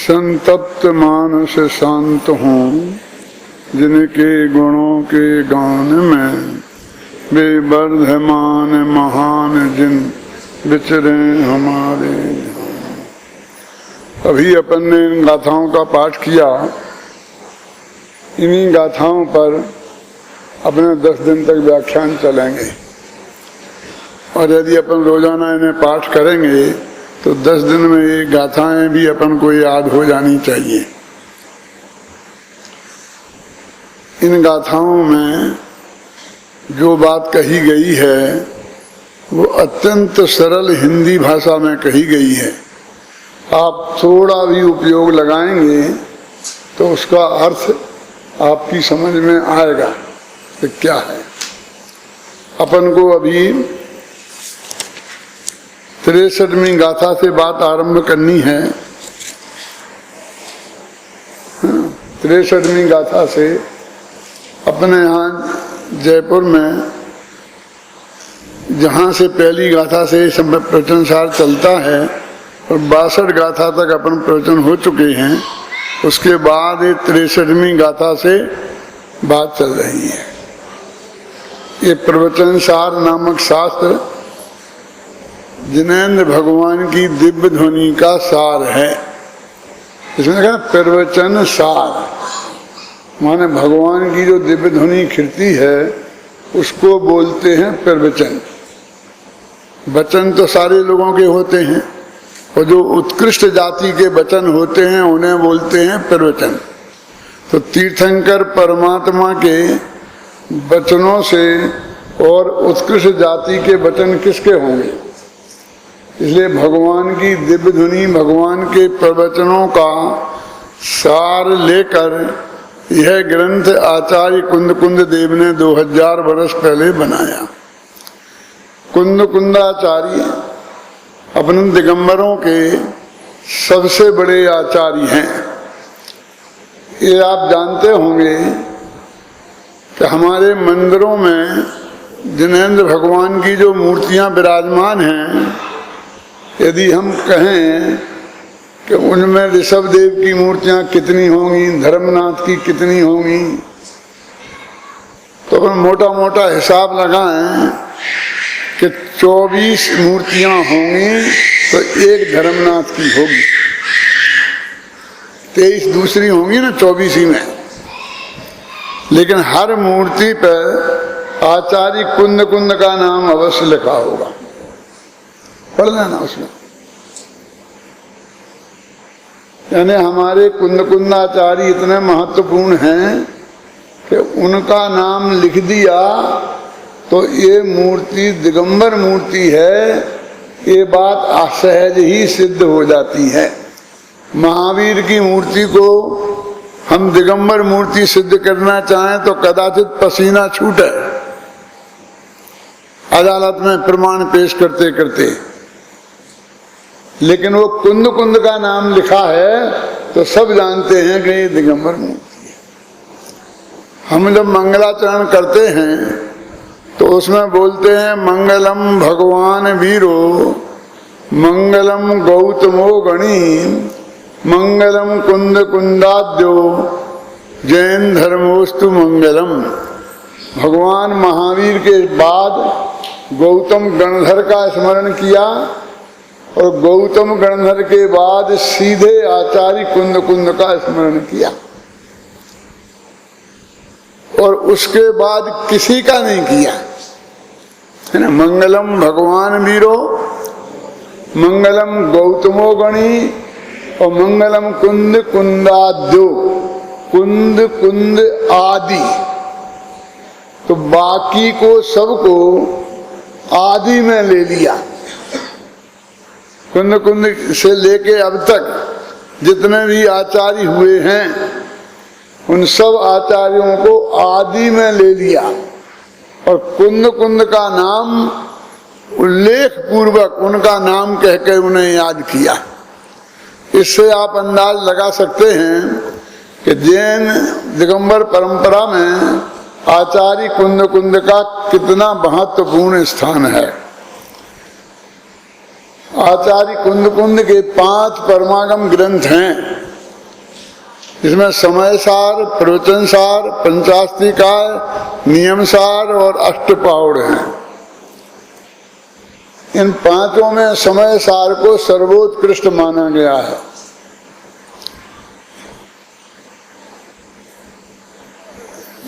संतप्त मानस शांत हों, जिनके गुणों के गान में वे वर्धमान महान जिन विचरे हमारे। अभी अपन ने इन गाथाओं का पाठ किया। इन्हीं गाथाओं पर अपने 10 दिन तक व्याख्यान चलेंगे और यदि अपन रोजाना इन्हें पाठ करेंगे तो 10 दिन में ये गाथाएं भी अपन को याद हो जानी चाहिए। इन गाथाओं में जो बात कही गई है वो अत्यंत सरल हिंदी भाषा में कही गई है। आप थोड़ा भी उपयोग लगाएंगे तो उसका अर्थ आपकी समझ में आएगा कि क्या है। अपन को अभी 63वीं गाथा से बात आरंभ करनी है। 63वीं गाथा से अपने यहाँ जयपुर में जहाँ से पहली गाथा से प्रवचन सार चलता है और 62 गाथा तक अपन प्रवचन हो चुके हैं। उसके बाद 63वीं गाथा से बात चल रही है। ये प्रवचन सार नामक शास्त्र जिनेंद्र भगवान की दिव्य ध्वनि का सार है। इसमें कहा प्रवचन सार माने भगवान की जो दिव्य ध्वनि खिलती है उसको बोलते हैं प्रवचन। वचन तो सारे लोगों के होते हैं और जो उत्कृष्ट जाति के वचन होते हैं उन्हें बोलते हैं प्रवचन। तो तीर्थंकर परमात्मा के वचनों से और उत्कृष्ट जाति के वचन किसके होंगे? इसलिए भगवान की दिव्य ध्वनि भगवान के प्रवचनों का सार लेकर यह ग्रंथ आचार्य कुंद देव ने 2000 वर्ष पहले बनाया। कुंदाचार्य अपने दिगंबरों के सबसे बड़े आचार्य हैं। ये आप जानते होंगे कि हमारे मंदिरों में जिनेंद्र भगवान की जो मूर्तियां विराजमान हैं, यदि हम कहें कि उनमें ऋषभ देव की मूर्तियां कितनी होंगी, धर्मनाथ की कितनी होंगी, तो अपन मोटा मोटा हिसाब लगाएं कि 24 मूर्तियां होंगी तो एक धर्मनाथ की होगी, 23 दूसरी होंगी ना 24 ही में। लेकिन हर मूर्ति पर आचार्य कुंद का नाम अवश्य लिखा होगा, पढ़ लेना उसमें। यानी हमारे कुंदाचार्य इतने महत्वपूर्ण हैं कि उनका नाम लिख दिया तो ये मूर्ति दिगंबर मूर्ति है, ये बात असहज ही सिद्ध हो जाती है। महावीर की मूर्ति को हम दिगंबर मूर्ति सिद्ध करना चाहें तो कदाचित पसीना छूटे अदालत में प्रमाण पेश करते करते, लेकिन वो कुंद का नाम लिखा है तो सब जानते हैं कि ये दिगंबर मूर्ति है। हम जब मंगलाचरण करते हैं तो उसमें बोलते हैं मंगलम भगवान वीरो, मंगलम गौतमो गणी, मंगलम कुंदाद्यो, जैन धर्मोस्तु मंगलम। भगवान महावीर के बाद गौतम गणधर का स्मरण किया और गौतम गणधर के बाद सीधे आचार्य कुंद का स्मरण किया और उसके बाद किसी का नहीं किया, है ना। मंगलम भगवान वीरो, मंगलम गौतमो गणी और मंगलम कुंदाद्यो, कुंद आदि। तो बाकी को सबको आदि में ले लिया। कुंद से लेके अब तक जितने भी आचार्य हुए हैं उन सब आचार्यों को आदि में ले लिया और कुंद का नाम उल्लेख पूर्वक उनका नाम कहकर उन्हें याद किया। इससे आप अंदाज लगा सकते हैं कि जैन दिगंबर परंपरा में आचार्य कुंद का कितना महत्वपूर्ण स्थान है। आचार्य कुंद के 5 परमागम ग्रंथ हैं इसमें समय सार, प्रवचन सार, पंचास्तिकाय, नियम सार और अष्टपाउड़ हैं। इन पांचों में समय सार को सर्वोत्कृष्ट माना गया है।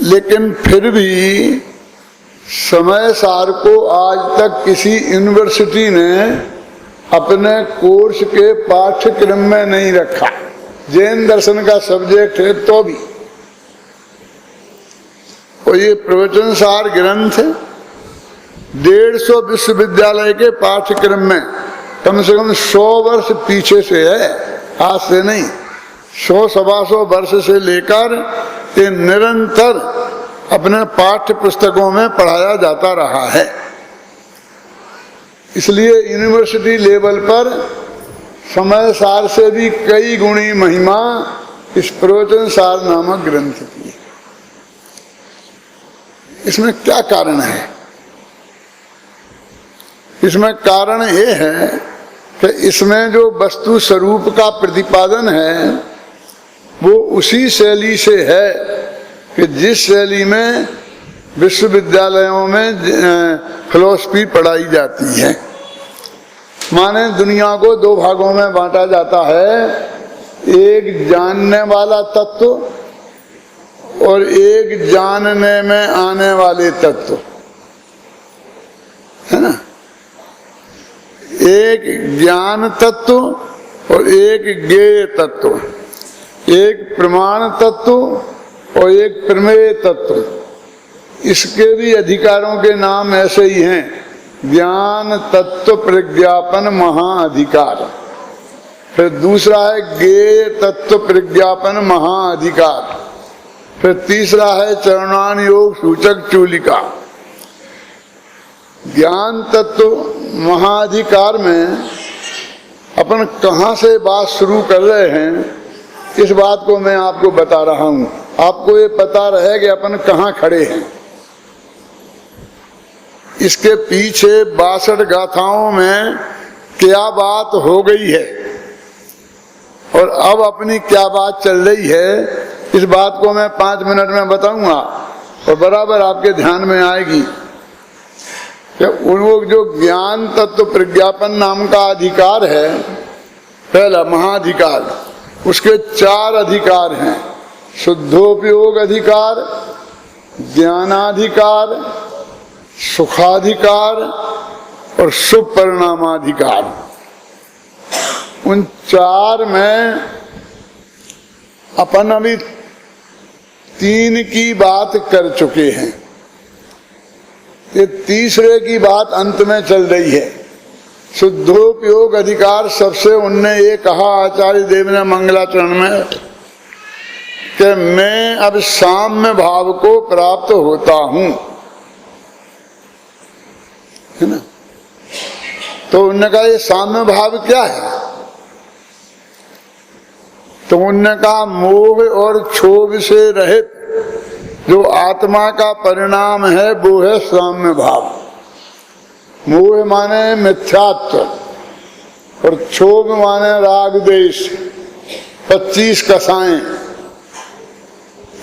लेकिन फिर भी समय सार को आज तक किसी यूनिवर्सिटी ने अपने कोर्स के पाठ्यक्रम में नहीं रखा। जैन दर्शन का सब्जेक्ट है तो भी। और ये प्रवचन सार ग्रंथ 150 विश्वविद्यालय के पाठ्यक्रम में कम से कम 100 वर्ष पीछे से है, आज से नहीं। 100-125 वर्ष से लेकर ये निरंतर अपने पाठ्य पुस्तकों में पढ़ाया जाता रहा है। इसलिए यूनिवर्सिटी लेवल पर समय सार से भी कई गुणी महिमा इस प्रवचन सार नामक ग्रंथ की। इसमें क्या कारण है? इसमें कारण ये है कि इसमें जो वस्तु स्वरूप का प्रतिपादन है वो उसी शैली से है कि जिस शैली में विश्वविद्यालयों में फिलॉसफी पढ़ाई जाती है। माने दुनिया को दो भागों में बांटा जाता है, एक जानने वाला तत्व और एक जानने में आने वाले तत्व, है ना। एक ज्ञान तत्व और एक ज्ञेय तत्व, एक प्रमाण तत्व और एक प्रमेय तत्व। इसके भी अधिकारों के नाम ऐसे ही हैं, ज्ञान तत्व प्रज्ञापन महाअधिकार। फिर दूसरा है ज्ञेय तत्व प्रज्ञापन महाअधिकार। फिर तीसरा है चरणान योग सूचक चूलिका। ज्ञान तत्व महाअधिकार में अपन कहाँ से बात शुरू कर रहे हैं, इस बात को मैं आपको बता रहा हूं। आपको ये पता रहे कि अपन कहाँ खड़े हैं। इसके पीछे 62 गाथाओं में क्या बात हो गई है और अब अपनी क्या बात चल रही है, इस बात को मैं 5 मिनट में बताऊंगा और बराबर आपके ध्यान में आएगी। उन लोग जो ज्ञान तत्व प्रज्ञापन नाम का अधिकार है, पहला महाअधिकार, उसके 4 अधिकार हैं। शुद्धोपयोग अधिकार, ज्ञानाधिकार, सुखाधिकार और शुभ परिणामाधिकार। उन 4 में अपन अभी 3 की बात कर चुके हैं। ये तीसरे की बात अंत में चल रही है। शुद्धोपयोग अधिकार सबसे उनने ये कहा आचार्य देव ने मंगलाचरण में कि मैं अब साम्य भाव को प्राप्त होता हूं, है ना। तो उनने कहा ये साम्य भाव क्या है? तो उनने कहा मोह और क्षोभ से रहित जो आत्मा का परिणाम है वो है साम्य भाव। मोह माने मिथ्यात्व और क्षोभ माने राग द्वेष, 25 कसाएं।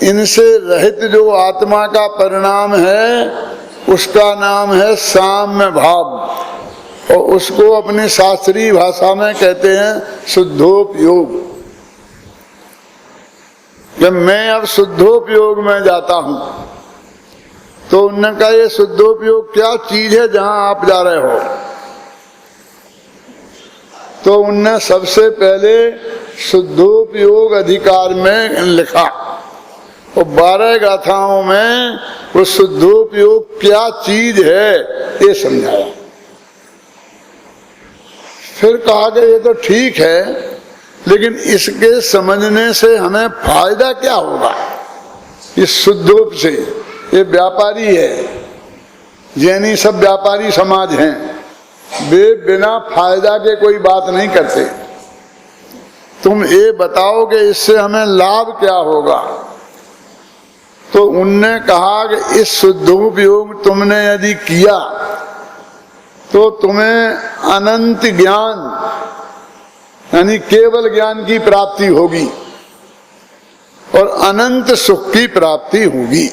इनसे रहित जो आत्मा का परिणाम है उसका नाम है साम्य भाव और उसको अपनी शास्त्रीय भाषा में कहते हैं शुद्धोपयोग। जब मैं अब शुद्धोपयोग में जाता हूं तो उन्होंने कहा ये शुद्धोपयोग क्या चीज है जहां आप जा रहे हो? तो उनने सबसे पहले शुद्धोपयोग अधिकार में लिखा और 12 गाथाओं में वो शुद्धोपयोग क्या चीज है ये समझाया। फिर कहा कि ये तो ठीक है, लेकिन इसके समझने से हमें फायदा क्या होगा? इस शुद्धोप से, ये व्यापारी है, जैनी सब व्यापारी समाज हैं, वे बिना फायदा के कोई बात नहीं करते। तुम ये बताओ कि इससे हमें लाभ क्या होगा? तो उनने कहा कि इस शुद्धोपयोग तुमने यदि किया तो तुम्हें अनंत ज्ञान यानी केवल ज्ञान की प्राप्ति होगी। और अनंत सुख की प्राप्ति होगी।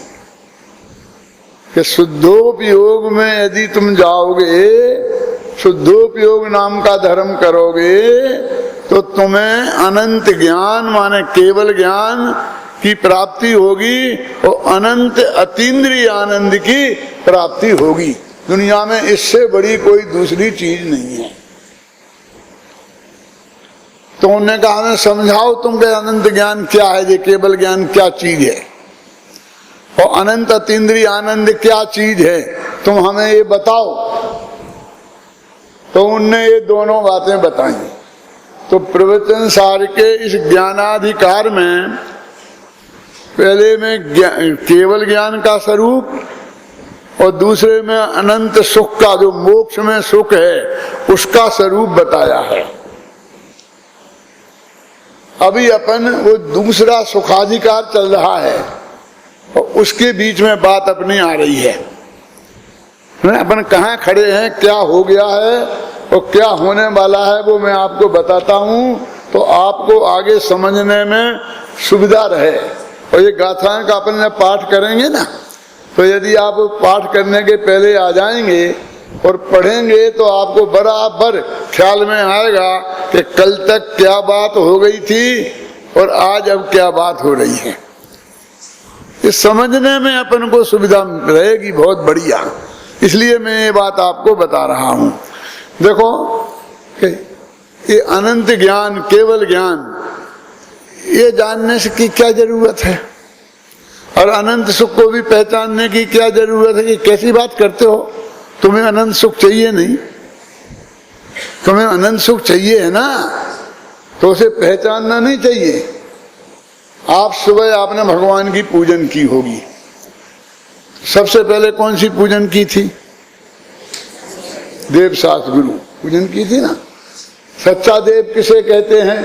कि शुद्धोपयोग में यदि तुम जाओगे, शुद्धोपयोग नाम का धर्म करोगे, तो तुम्हें अनंत ज्ञान माने केवल ज्ञान की प्राप्ति होगी और अनंत अतीन्द्रिय आनंद की प्राप्ति होगी। दुनिया में इससे बड़ी कोई दूसरी चीज नहीं है। तो उन्होंने कहा हमें समझाओ तुमके अनंत ज्ञान क्या है, ये केवल ज्ञान क्या चीज है और अनंत अतीन्द्रिय आनंद क्या चीज है, तुम हमें ये बताओ। तो उनने ये दोनों बातें बताई। तो प्रवचन सार के इस ज्ञानाधिकार में पहले में केवल ज्ञान का स्वरूप और दूसरे में अनंत सुख का, जो मोक्ष में सुख है, उसका स्वरूप बताया है। अभी अपन वो दूसरा सुखाधिकार चल रहा है और उसके बीच में बात अपनी आ रही है। अपन कहाँ खड़े हैं, क्या हो गया है और क्या होने वाला है, वो मैं आपको बताता हूँ, तो आपको आगे समझने में सुविधा रहे। और ये गाथाएं का अपन पाठ करेंगे ना, तो यदि आप पाठ करने के पहले आ जाएंगे और पढ़ेंगे तो आपको बराबर ख्याल में आएगा कि कल तक क्या बात हो गई थी और आज अब क्या बात हो रही है। इस समझने में अपन को सुविधा रहेगी बहुत बढ़िया। इसलिए मैं ये बात आपको बता रहा हूँ। देखो कि ये अनंत ज्ञान, केवल ज्ञान, ये जानने से की क्या जरूरत है और अनंत सुख को भी पहचानने की क्या जरूरत है। कि कैसी बात करते हो, तुम्हें अनंत सुख चाहिए नहीं, तुम्हें अनंत सुख चाहिए है ना, तो उसे पहचानना नहीं चाहिए। आप सुबह आपने भगवान की पूजन की होगी, सबसे पहले कौन सी पूजन की थी? देव शास्त्र गुरु पूजन की थी ना। सच्चा देव किसे कहते हैं?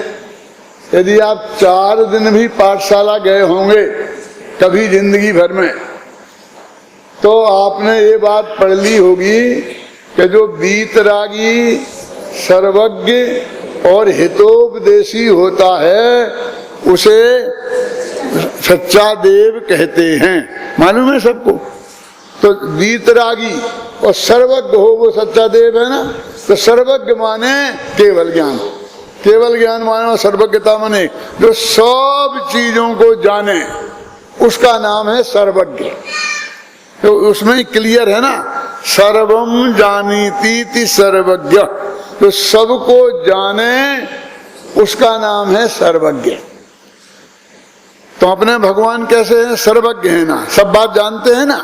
यदि आप 4 दिन भी पाठशाला गए होंगे कभी जिंदगी भर में, तो आपने ये बात पढ़ ली होगी कि जो वीतरागी, सर्वज्ञ और हितोपदेशी होता है उसे सच्चा देव कहते हैं। मालूम है सबको? तो वीतरागी और सर्वज्ञ हो वो सच्चा देव है ना। तो सर्वज्ञ माने केवल ज्ञान, केवल ज्ञान माने सर्वज्ञता माने जो सब चीजों को जाने, उसका नाम है सर्वज्ञ। तो उसमें क्लियर है ना, सर्वम जानीति सर्वज्ञ, तो सबको जाने उसका नाम है सर्वज्ञ। तो अपने भगवान कैसे हैं? सर्वज्ञ है ना, सब बात जानते हैं ना।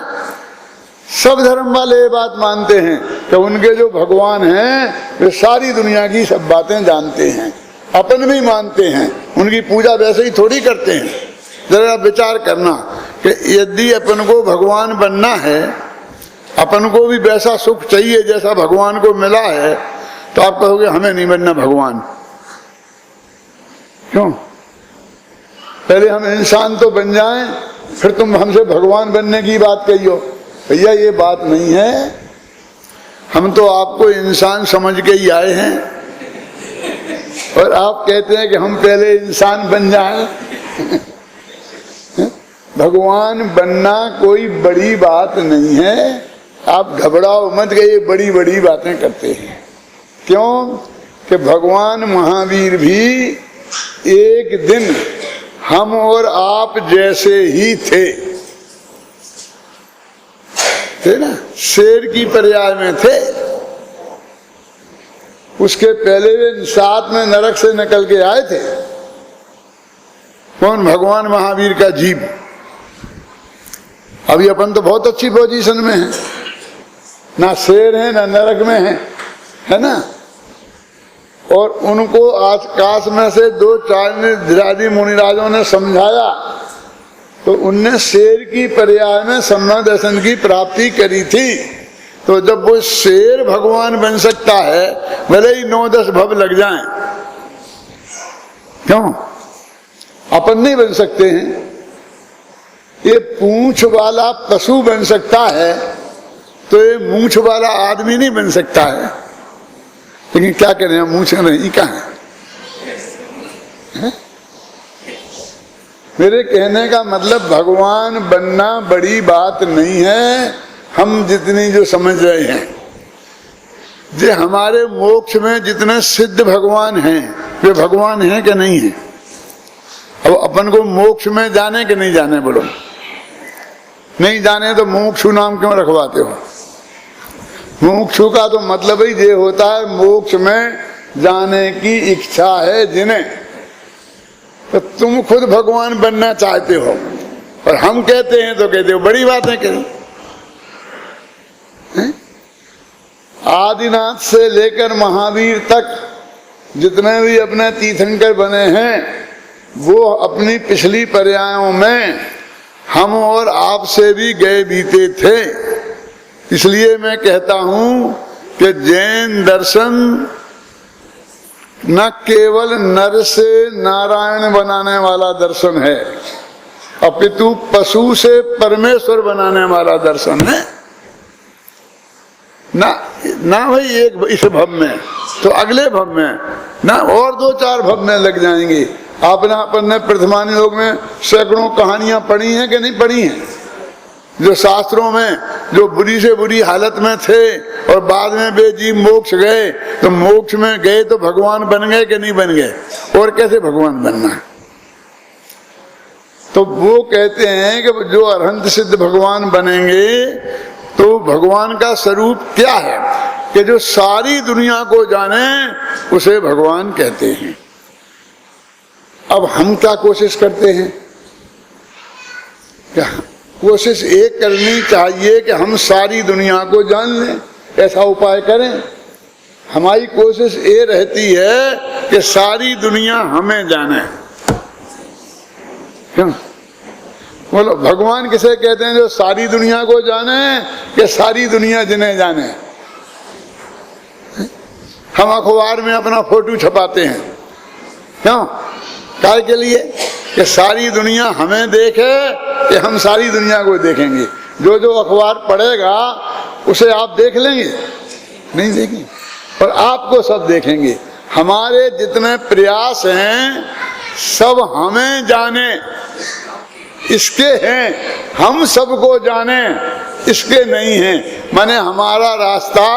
सब धर्म वाले ये बात मानते हैं कि उनके जो भगवान हैं वे सारी दुनिया की सब बातें जानते हैं। अपन भी मानते हैं, उनकी पूजा वैसे ही थोड़ी करते हैं। जरा विचार करना कि यदि अपन को भगवान बनना है, अपन को भी वैसा सुख चाहिए जैसा भगवान को मिला है, तो आप कहोगे हमें नहीं बनना भगवान। क्यों? पहले हम इंसान तो बन जाएं, फिर तुम हमसे भगवान बनने की बात कहियो। भैया ये बात नहीं है, हम तो आपको इंसान समझ के ही आए हैं और आप कहते हैं कि हम पहले इंसान बन जाएं। भगवान बनना कोई बड़ी बात नहीं है, आप घबराओ मत कि ये बड़ी बड़ी बातें करते हैं। क्यों? कि भगवान महावीर भी एक दिन हम और आप जैसे ही थे ना, शेर की पर्याय में थे। उसके पहले वे साथ में नरक से निकल के आए थे। कौन? भगवान महावीर का जीव। अभी अपन तो बहुत अच्छी पोजीशन में हैं, ना शेर है ना नरक में है ना। और उनको आकाश में से 2-4 धिरादी मुनिराजों ने समझाया, तो उनने शेर की पर्याय में सम्मा दर्शन की प्राप्ति करी थी। तो जब वो शेर भगवान बन सकता है, भले ही 9-10 भव लग जाएं, क्यों? अपन नहीं बन सकते हैं। ये पूंछ वाला पशु बन सकता है, तो ये मूंछ वाला आदमी नहीं बन सकता है। लेकिन क्या करें, मूंछ नहीं कहाँ है? मेरे कहने का मतलब भगवान बनना बड़ी बात नहीं है, हम जितनी जो समझ रहे हैं। जे हमारे मोक्ष में जितने सिद्ध भगवान हैं वे भगवान हैं कि नहीं है? अब अपन को मोक्ष में जाने कि नहीं जाने, बोलो। नहीं जाने तो मोक्षु नाम क्यों रखवाते हो? मोक्षु का तो मतलब ही ये होता है मोक्ष में जाने की इच्छा है जिन्हें। तो तुम खुद भगवान बनना चाहते हो और हम कहते हैं तो कहते हो बड़ी बात है कहीं। आदिनाथ से लेकर महावीर तक जितने भी अपने तीर्थंकर बने हैं वो अपनी पिछली पर्यायों में हम और आपसे भी गए बीते थे। इसलिए मैं कहता हूं कि जैन दर्शन न केवल नर से नारायण बनाने वाला दर्शन है, अपितु पशु से परमेश्वर बनाने वाला दर्शन है। ना भाई एक इस भव में तो अगले भव में ना और 2-4 भव में लग जाएंगे। अपन ने प्रथमानी योग में सैकड़ों कहानियां पढ़ी हैं कि नहीं पढ़ी हैं? जो शास्त्रों में जो बुरी से बुरी हालत में थे और बाद में वे जीव मोक्ष गए, तो मोक्ष में गए तो भगवान बन गए कि नहीं बन गए? और कैसे भगवान बनना है? तो वो कहते हैं कि जो अरहंत सिद्ध भगवान बनेंगे तो भगवान का स्वरूप क्या है कि जो सारी दुनिया को जाने उसे भगवान कहते हैं। अब हम क्या कोशिश करते हैं? क्या कोशिश एक करनी चाहिए कि हम सारी दुनिया को जान लें, ऐसा उपाय करें। हमारी कोशिश ये रहती है कि सारी दुनिया हमें जाने। क्यों बोलो? भगवान किसे कहते हैं जो सारी दुनिया को जाने कि सारी दुनिया जिन्हें जाने? हम अखबार में अपना फोटो छपाते हैं, क्यों? काय के लिए? कि सारी दुनिया हमें देखे कि हम सारी दुनिया को देखेंगे। जो जो अखबार पढ़ेगा उसे आप देख लेंगे? नहीं देखेंगे, और आपको सब देखेंगे। हमारे जितने प्रयास हैं सब हमें जाने इसके हैं, हम सबको जाने इसके नहीं हैं। माने हमारा रास्ता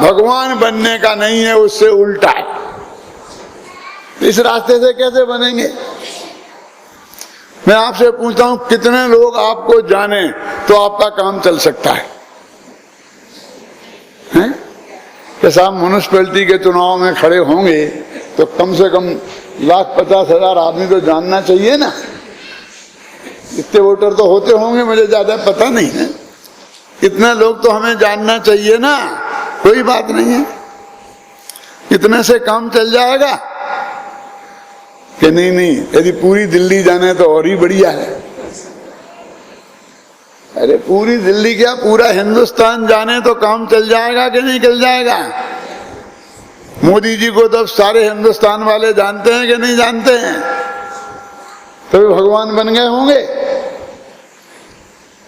भगवान बनने का नहीं है, उससे उल्टा है। इस रास्ते से कैसे बनेंगे? मैं आपसे पूछता हूं कितने लोग आपको जाने तो आपका काम चल सकता है? कि साहब म्युनिसिपैलिटी के चुनाव में खड़े होंगे तो कम से कम 1,50,000 आदमी तो जानना चाहिए ना। इतने वोटर तो होते होंगे, मुझे ज्यादा पता नहीं है। इतने लोग तो हमें जानना चाहिए ना। कोई बात नहीं है, इतने से काम चल जाएगा कि नहीं? यदि पूरी दिल्ली जाने तो और ही बढ़िया है। अरे पूरी दिल्ली क्या, पूरा हिंदुस्तान जाने तो काम चल जाएगा कि नहीं चल जाएगा? मोदी जी को तो सारे हिंदुस्तान वाले जानते हैं कि नहीं जानते हैं? तो भगवान बन गए होंगे।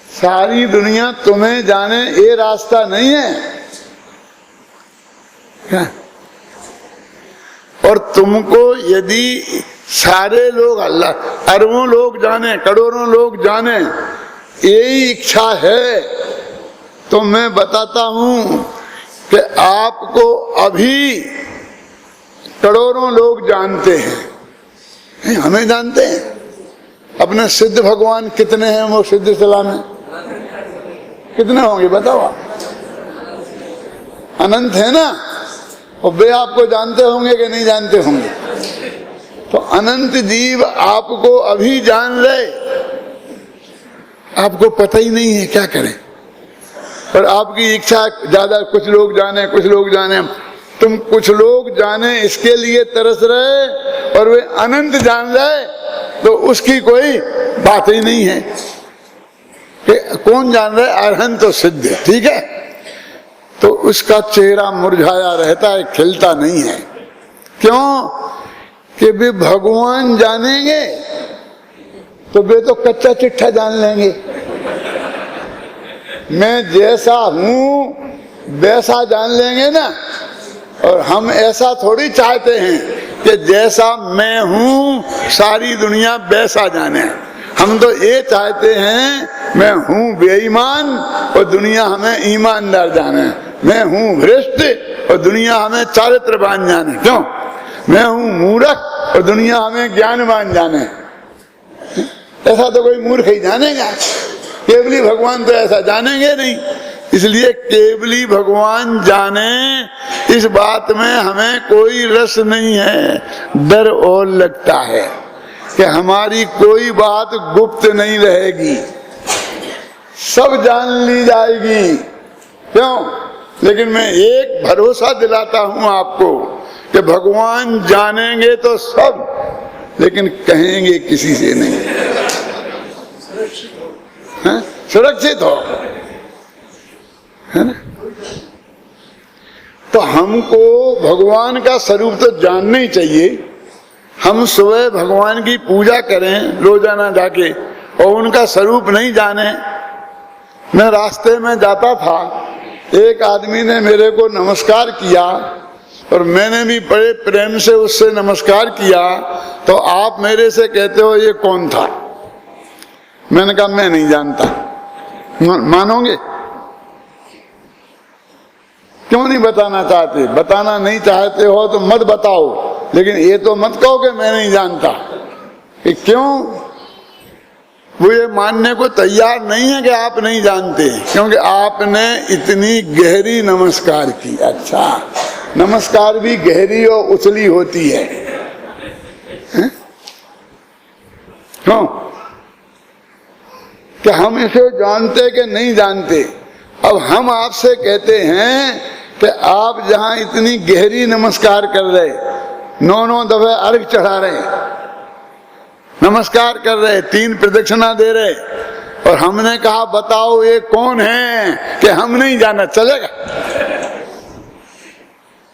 सारी दुनिया तुम्हें जाने ये रास्ता नहीं है क्या? और तुमको यदि सारे लोग, अल्लाह अरबों लोग जाने, करोड़ों लोग जाने, यही इच्छा है तो मैं बताता हूं कि आपको अभी करोड़ों लोग जानते हैं। हमें जानते हैं। अपने सिद्ध भगवान कितने हैं? वो सिद्ध सला में कितने होंगे बताओ? अनंत है ना। और वे आपको जानते होंगे कि नहीं जानते होंगे? तो अनंत जीव आपको अभी जान ले, आपको पता ही नहीं है क्या करें। पर आपकी इच्छा ज्यादा, कुछ लोग जाने कुछ लोग जाने। तुम कुछ लोग जाने इसके लिए तरस रहे और वे अनंत जान जाए तो उसकी कोई बात ही नहीं है कि कौन जान रहा है? अरहंत तो सिद्ध, ठीक है। तो उसका चेहरा मुरझाया रहता है, खिलता नहीं है। क्यों? कि वे भगवान जानेंगे तो वे तो कच्चा चिट्ठा जान लेंगे। मैं जैसा हूं वैसा जान लेंगे ना। और हम ऐसा थोड़ी चाहते हैं कि जैसा मैं हूं सारी दुनिया वैसा जाने। हम तो ये चाहते हैं मैं हूं बेईमान और दुनिया हमें ईमानदार जाने, मैं हूं भ्रष्ट और दुनिया हमें चारित्रवान जाने। क्यों? मैं हूं मूर्ख और दुनिया हमें ज्ञानवान जाने। ऐसा तो कोई मूर्ख ही जानेगा, केवली भगवान तो ऐसा जानेंगे नहीं। इसलिए केवली भगवान जाने इस बात में हमें कोई रस नहीं है। डर और लगता है कि हमारी कोई बात गुप्त नहीं रहेगी, सब जान ली जाएगी। क्यों? लेकिन मैं एक भरोसा दिलाता हूं आपको कि भगवान जानेंगे तो सब, लेकिन कहेंगे किसी से नहीं। सुरक्षित हो, है ना? तो हमको भगवान का स्वरूप तो जानना ही चाहिए। हम सुबह भगवान की पूजा करें रोजाना जाके और उनका स्वरूप नहीं जाने। मैं रास्ते में जाता था, एक आदमी ने मेरे को नमस्कार किया और मैंने भी बड़े प्रेम से उससे नमस्कार किया। तो आप मेरे से कहते हो ये कौन था? मैंने कहा मैं नहीं जानता। मानोगे? क्यों नहीं बताना चाहते? बताना नहीं चाहते हो तो मत बताओ, लेकिन ये तो मत कहो कि मैं नहीं जानता। कि क्यों? वो ये मानने को तैयार नहीं है कि आप नहीं जानते, क्योंकि आपने इतनी गहरी नमस्कार की। अच्छा, नमस्कार भी गहरी और उछली होती है, क्यों? कि हम इसे जानते कि नहीं जानते। अब हम आपसे कहते हैं कि आप जहां इतनी गहरी नमस्कार कर रहे, 9 दफे अर्घ चढ़ा रहे, नमस्कार कर रहे, 3 प्रदक्षिणा दे रहे, और हमने कहा बताओ ये कौन है, कि हम नहीं जाना, चलेगा?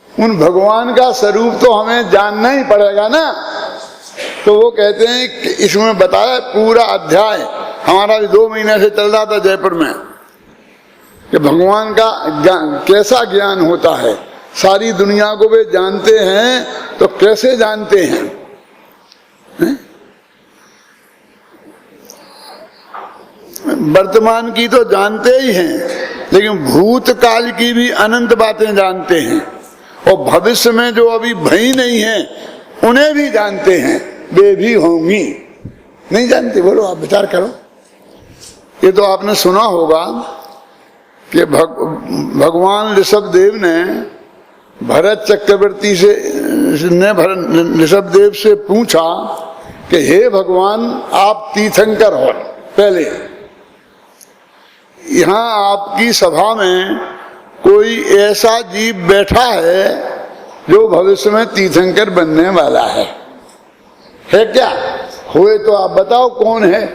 उन भगवान का स्वरूप तो हमें जानना ही पड़ेगा ना। तो वो कहते हैं कि इसमें बताया पूरा अध्याय, हमारा भी 2 महीने से चल रहा था जयपुर में, कि भगवान का कैसा ज्ञान होता है। सारी दुनिया को वे जानते हैं, तो कैसे जानते हैं? वर्तमान की तो जानते ही हैं, लेकिन भूतकाल की भी अनंत बातें जानते हैं, और भविष्य में जो अभी भई नहीं है उन्हें भी जानते हैं, वे भी होंगी। नहीं जानते? बोलो, आप विचार करो। ये तो आपने सुना होगा कि भगवान ऋषभदेव ने भरत चक्रवर्ती से ऋषभदेव से पूछा कि हे भगवान, आप तीर्थंकर हो, पहले यहाँ आपकी सभा में कोई ऐसा जीव बैठा है जो भविष्य में तीर्थंकर बनने वाला है क्या? हुए तो आप बताओ कौन है,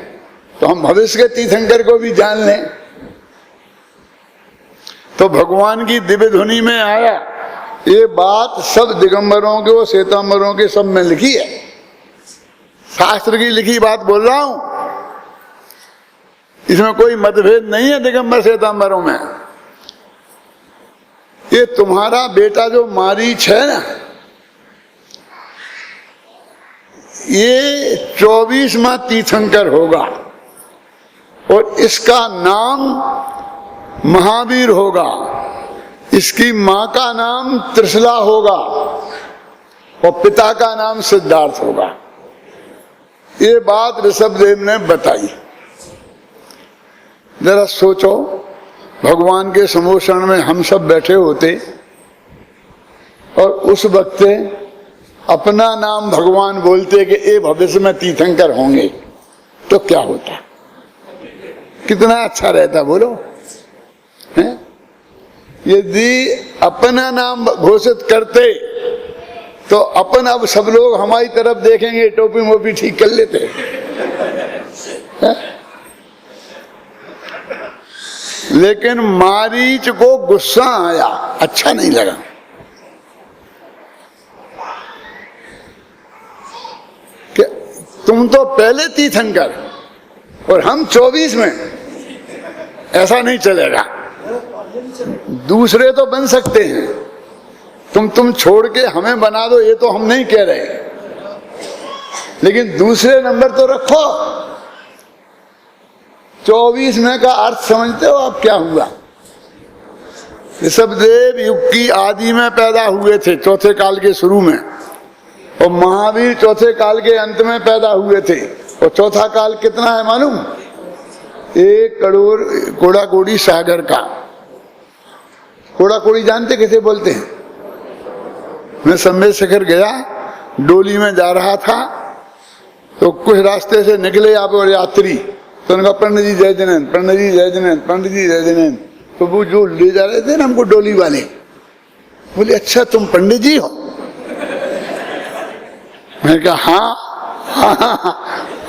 तो हम भविष्य के तीर्थंकर को भी जान लें। तो भगवान की दिव्य ध्वनि में आया, ये बात सब दिगंबरों के और श्वेतांबरों के सब में लिखी है, शास्त्र की लिखी बात बोल रहा हूं। इसमें कोई मतभेद नहीं है दिगंबर श्वेतांबरों में। ये तुम्हारा बेटा जो मारीच है ना, ये 24वां तीर्थंकर होगा, और इसका नाम महावीर होगा, इसकी मां का नाम त्रिशला होगा, और पिता का नाम सिद्धार्थ होगा। ये बात ऋषभदेव ने बताई। जरा सोचो, भगवान के सम्मोहन में हम सब बैठे होते और उस वक्त अपना नाम भगवान बोलते कि ये भविष्य में तीर्थंकर होंगे, तो क्या होता? कितना अच्छा रहता, बोलो। हैं? यदि अपना नाम घोषित करते तो अपन अब सब लोग हमारी तरफ देखेंगे, टोपी मोपी ठीक कर लेते हैं? लेकिन मारीच को गुस्सा आया, अच्छा नहीं लगा। कि तुम तो पहले तीर्थंकर और हम 24 में, ऐसा नहीं चलेगा। दूसरे तो बन सकते हैं, तुम छोड़ के हमें बना दो, ये तो हम नहीं कह रहे, लेकिन दूसरे नंबर तो रखो। 24वें का अर्थ समझते हो आप क्या हुआ? ऋषभदेव युग की आदि में पैदा हुए थे, चौथे काल के शुरू में, और महावीर चौथे काल के अंत में पैदा हुए थे। और चौथा काल कितना है मालूम? 1 करोड़ कोड़ा कोड़ी सागर का। कोड़ा कोड़ी जानते किसे बोलते हैं? मैं संबे शिखर गया, डोली में जा रहा था, तो कुछ रास्ते से निकले आप और यात्री, तो उनका पंडित जी जय जैनंद, पंडित जी जय जैनंद, पंडित जी जय जैनंद। तो वो जो ले जा रहे थे ना हमको डोली वाले, बोले अच्छा तुम पंडित जी हो? मैं कहा हाँ,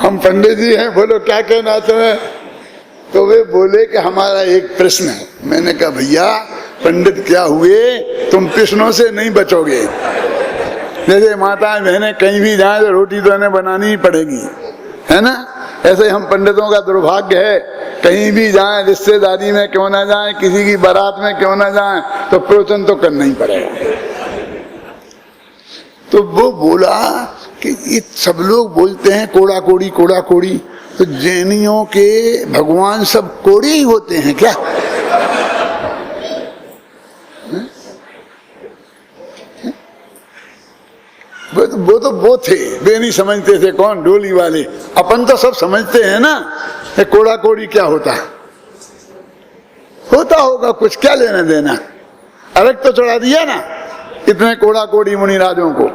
हम पंडित जी हैं। बोलो क्या कहना तुम्हें? तो वे बोले कि हमारा एक प्रश्न है। मैंने कहा भैया पंडित क्या हुए, तुम प्रश्नों से नहीं बचोगे। जैसे माताएं बहनें कहीं भी जाएं तो रोटी तो इन्हें बनानी ही पड़ेगी, है ना? ऐसे हम पंडितों का दुर्भाग्य है, कहीं भी जाएं, रिश्तेदारी में क्यों ना जाएं, किसी की बारात में क्यों ना जाएं, तो प्रवचन तो करना ही पड़ेगा। तो वो बोला कि ये सब लोग बोलते हैं कोड़ा कोड़ी कोड़ा कोड़ी, तो जैनियों के भगवान सब कोड़ी ही होते हैं क्या? वो थे, वे नहीं समझते थे। कौन? डोली वाले। अपन तो सब समझते हैं ना ये कोड़ा कोड़ी क्या होता है। होता होगा कुछ, क्या लेना देना। अर्घ तो चढ़ा दिया ना इतने कोड़ा कोड़ी मुनिराजों को।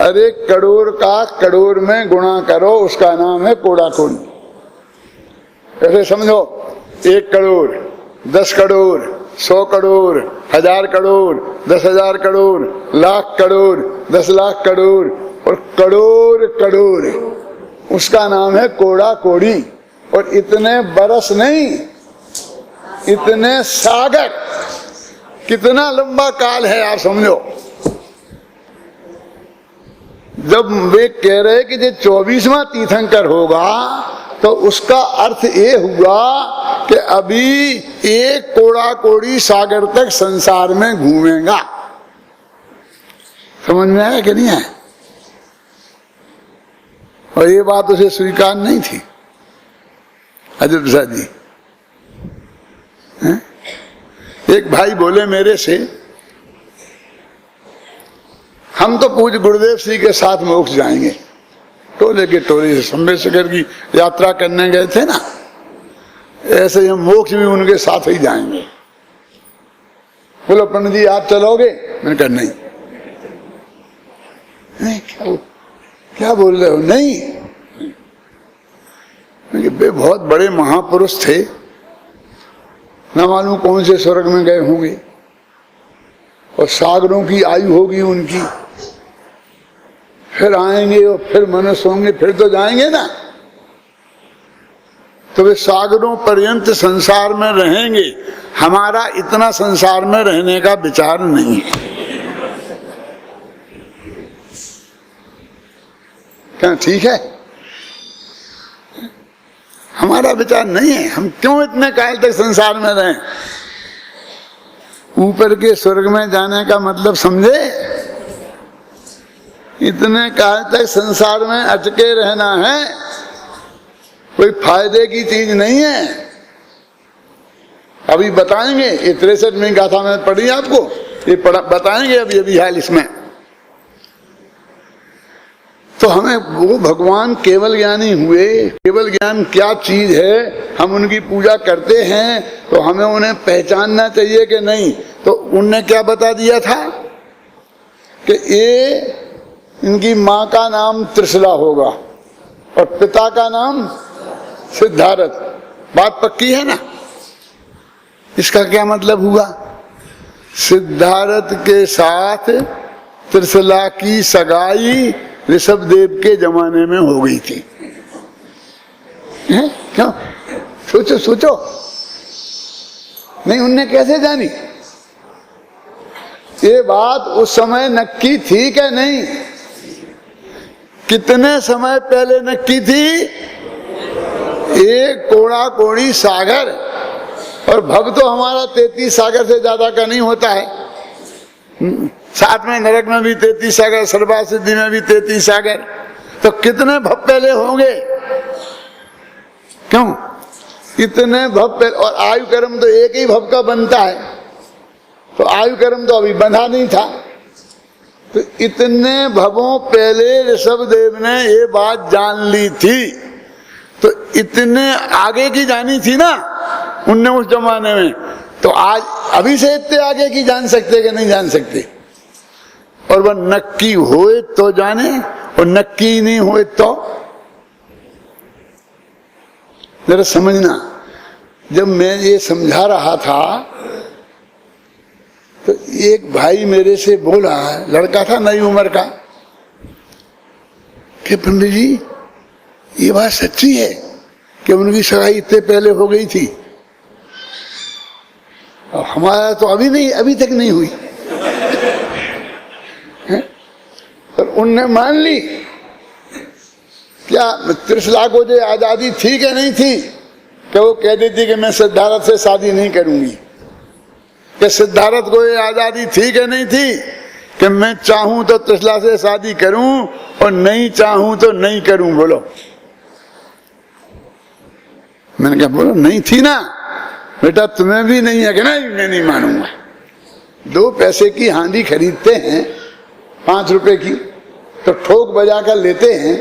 अरे करोड़ का करोड़ में गुणा करो, उसका नाम है कोड़ा कोड़ी। ऐसे समझो 1 करोड़, 10 करोड़, 100 करोड़, 1000 करोड़, 10,000 करोड़, लाख करोड़, 10 लाख करोड़ और करोड़ करोड़, उसका नाम है कोड़ा कोड़ी। और इतने बरस नहीं, इतने सागर, कितना लंबा काल है आप समझो। जब वे कह रहे कि ये 24वां तीर्थंकर होगा, तो उसका अर्थ ये हुआ कि अभी 1 कोड़ा कोड़ी सागर तक संसार में घूमेगा। समझ में आया कि नहीं आया? और ये बात उसे स्वीकार नहीं थी अजय प्रसाद जी। एक भाई बोले मेरे से, हम तो पूज्य गुरुदेव श्री के साथ मोक्ष जाएंगे। टोले के टोले से संबेशकर की यात्रा करने गए थे ना, ऐसे हम मोक्ष भी उनके साथ ही जाएंगे। बोलो पंडित जी आप चलोगे? मैंने कहा नहीं। क्या बोल रहे हो? नहीं। वे बहुत बड़े महापुरुष थे, न मालूम कौन से स्वर्ग में गए होंगे, और सागरों की आयु होगी उनकी, फिर आएंगे और फिर मनुष्य होंगे, फिर तो जाएंगे ना। तो वे सागरों पर्यंत संसार में रहेंगे, हमारा इतना संसार में रहने का विचार नहीं है। क्या ठीक है? हमारा विचार नहीं है। हम क्यों इतने काल तक संसार में रहें? ऊपर के स्वर्ग में जाने का मतलब समझे? इतने काल तक संसार में अटके रहना है, कोई फायदे की चीज नहीं है। अभी बताएंगे, ये 63वीं गाथा में पढ़ी आपको, ये बताएंगे अभी हाल इसमें। तो हमें वो भगवान केवल ज्ञानी हुए, केवल ज्ञान क्या चीज है, हम उनकी पूजा करते हैं तो हमें उन्हें पहचानना चाहिए कि नहीं। तो उनने क्या बता दिया था कि ये इनकी माँ का नाम त्रिशला होगा और पिता का नाम सिद्धारथ। बात पक्की है ना? इसका क्या मतलब हुआ? सिद्धारथ के साथ त्रिशला की सगाई ऋषभदेव के जमाने में हो गई थी। क्यों? सोचो सोचो। नहीं, उनने कैसे जानी? ये बात उस समय नक्की थी कि नहीं? कितने समय पहले नक्की थी? 1 कोड़ा कोड़ी सागर, और भव तो हमारा 33 सागर से ज्यादा का नहीं होता है। साथ में नरक में भी 33 सागर, सर्वा सिद्धि में भी 33 सागर, तो कितने भव पहले होंगे? क्यों? इतने भव, और आयु कर्म तो एक ही भव का बनता है, तो आयु कर्म तो अभी बंधा नहीं था। तो इतने भवों पहले ऋषभदेव ने ये बात जान ली थी, तो इतने आगे की जानी थी ना उनने उस जमाने में, तो आज अभी से इतने आगे की जान सकते कि नहीं जान सकते। और वह नक्की होए तो जाने, और नक्की नहीं होए तो जरा समझना। जब मैं ये समझा रहा था तो एक भाई मेरे से बोला, लड़का था नई उम्र का, कि पंडित जी ये बात सच्ची है कि उनकी सगाई इतने पहले हो गई थी, और हमारा तो अभी तक नहीं हुई है? पर उनने मान ली। क्या त्रिशला को जो आजादी थी कि नहीं थी, कि वो कह देती कि मैं सिद्धार्थ से शादी नहीं करूंगी? कि सिद्धार्थ को ये आजादी थी कि नहीं थी कि मैं चाहूं तो त्रिशला से शादी करूं और नहीं चाहूं तो नहीं करूं? बोलो। मैंने कहा बोलो नहीं थी ना बेटा, तुम्हें भी नहीं है कि नहीं, मैं नहीं मानूंगा। 2 पैसे की हांडी खरीदते हैं 5 रुपए की, तो ठोक बजा कर लेते हैं,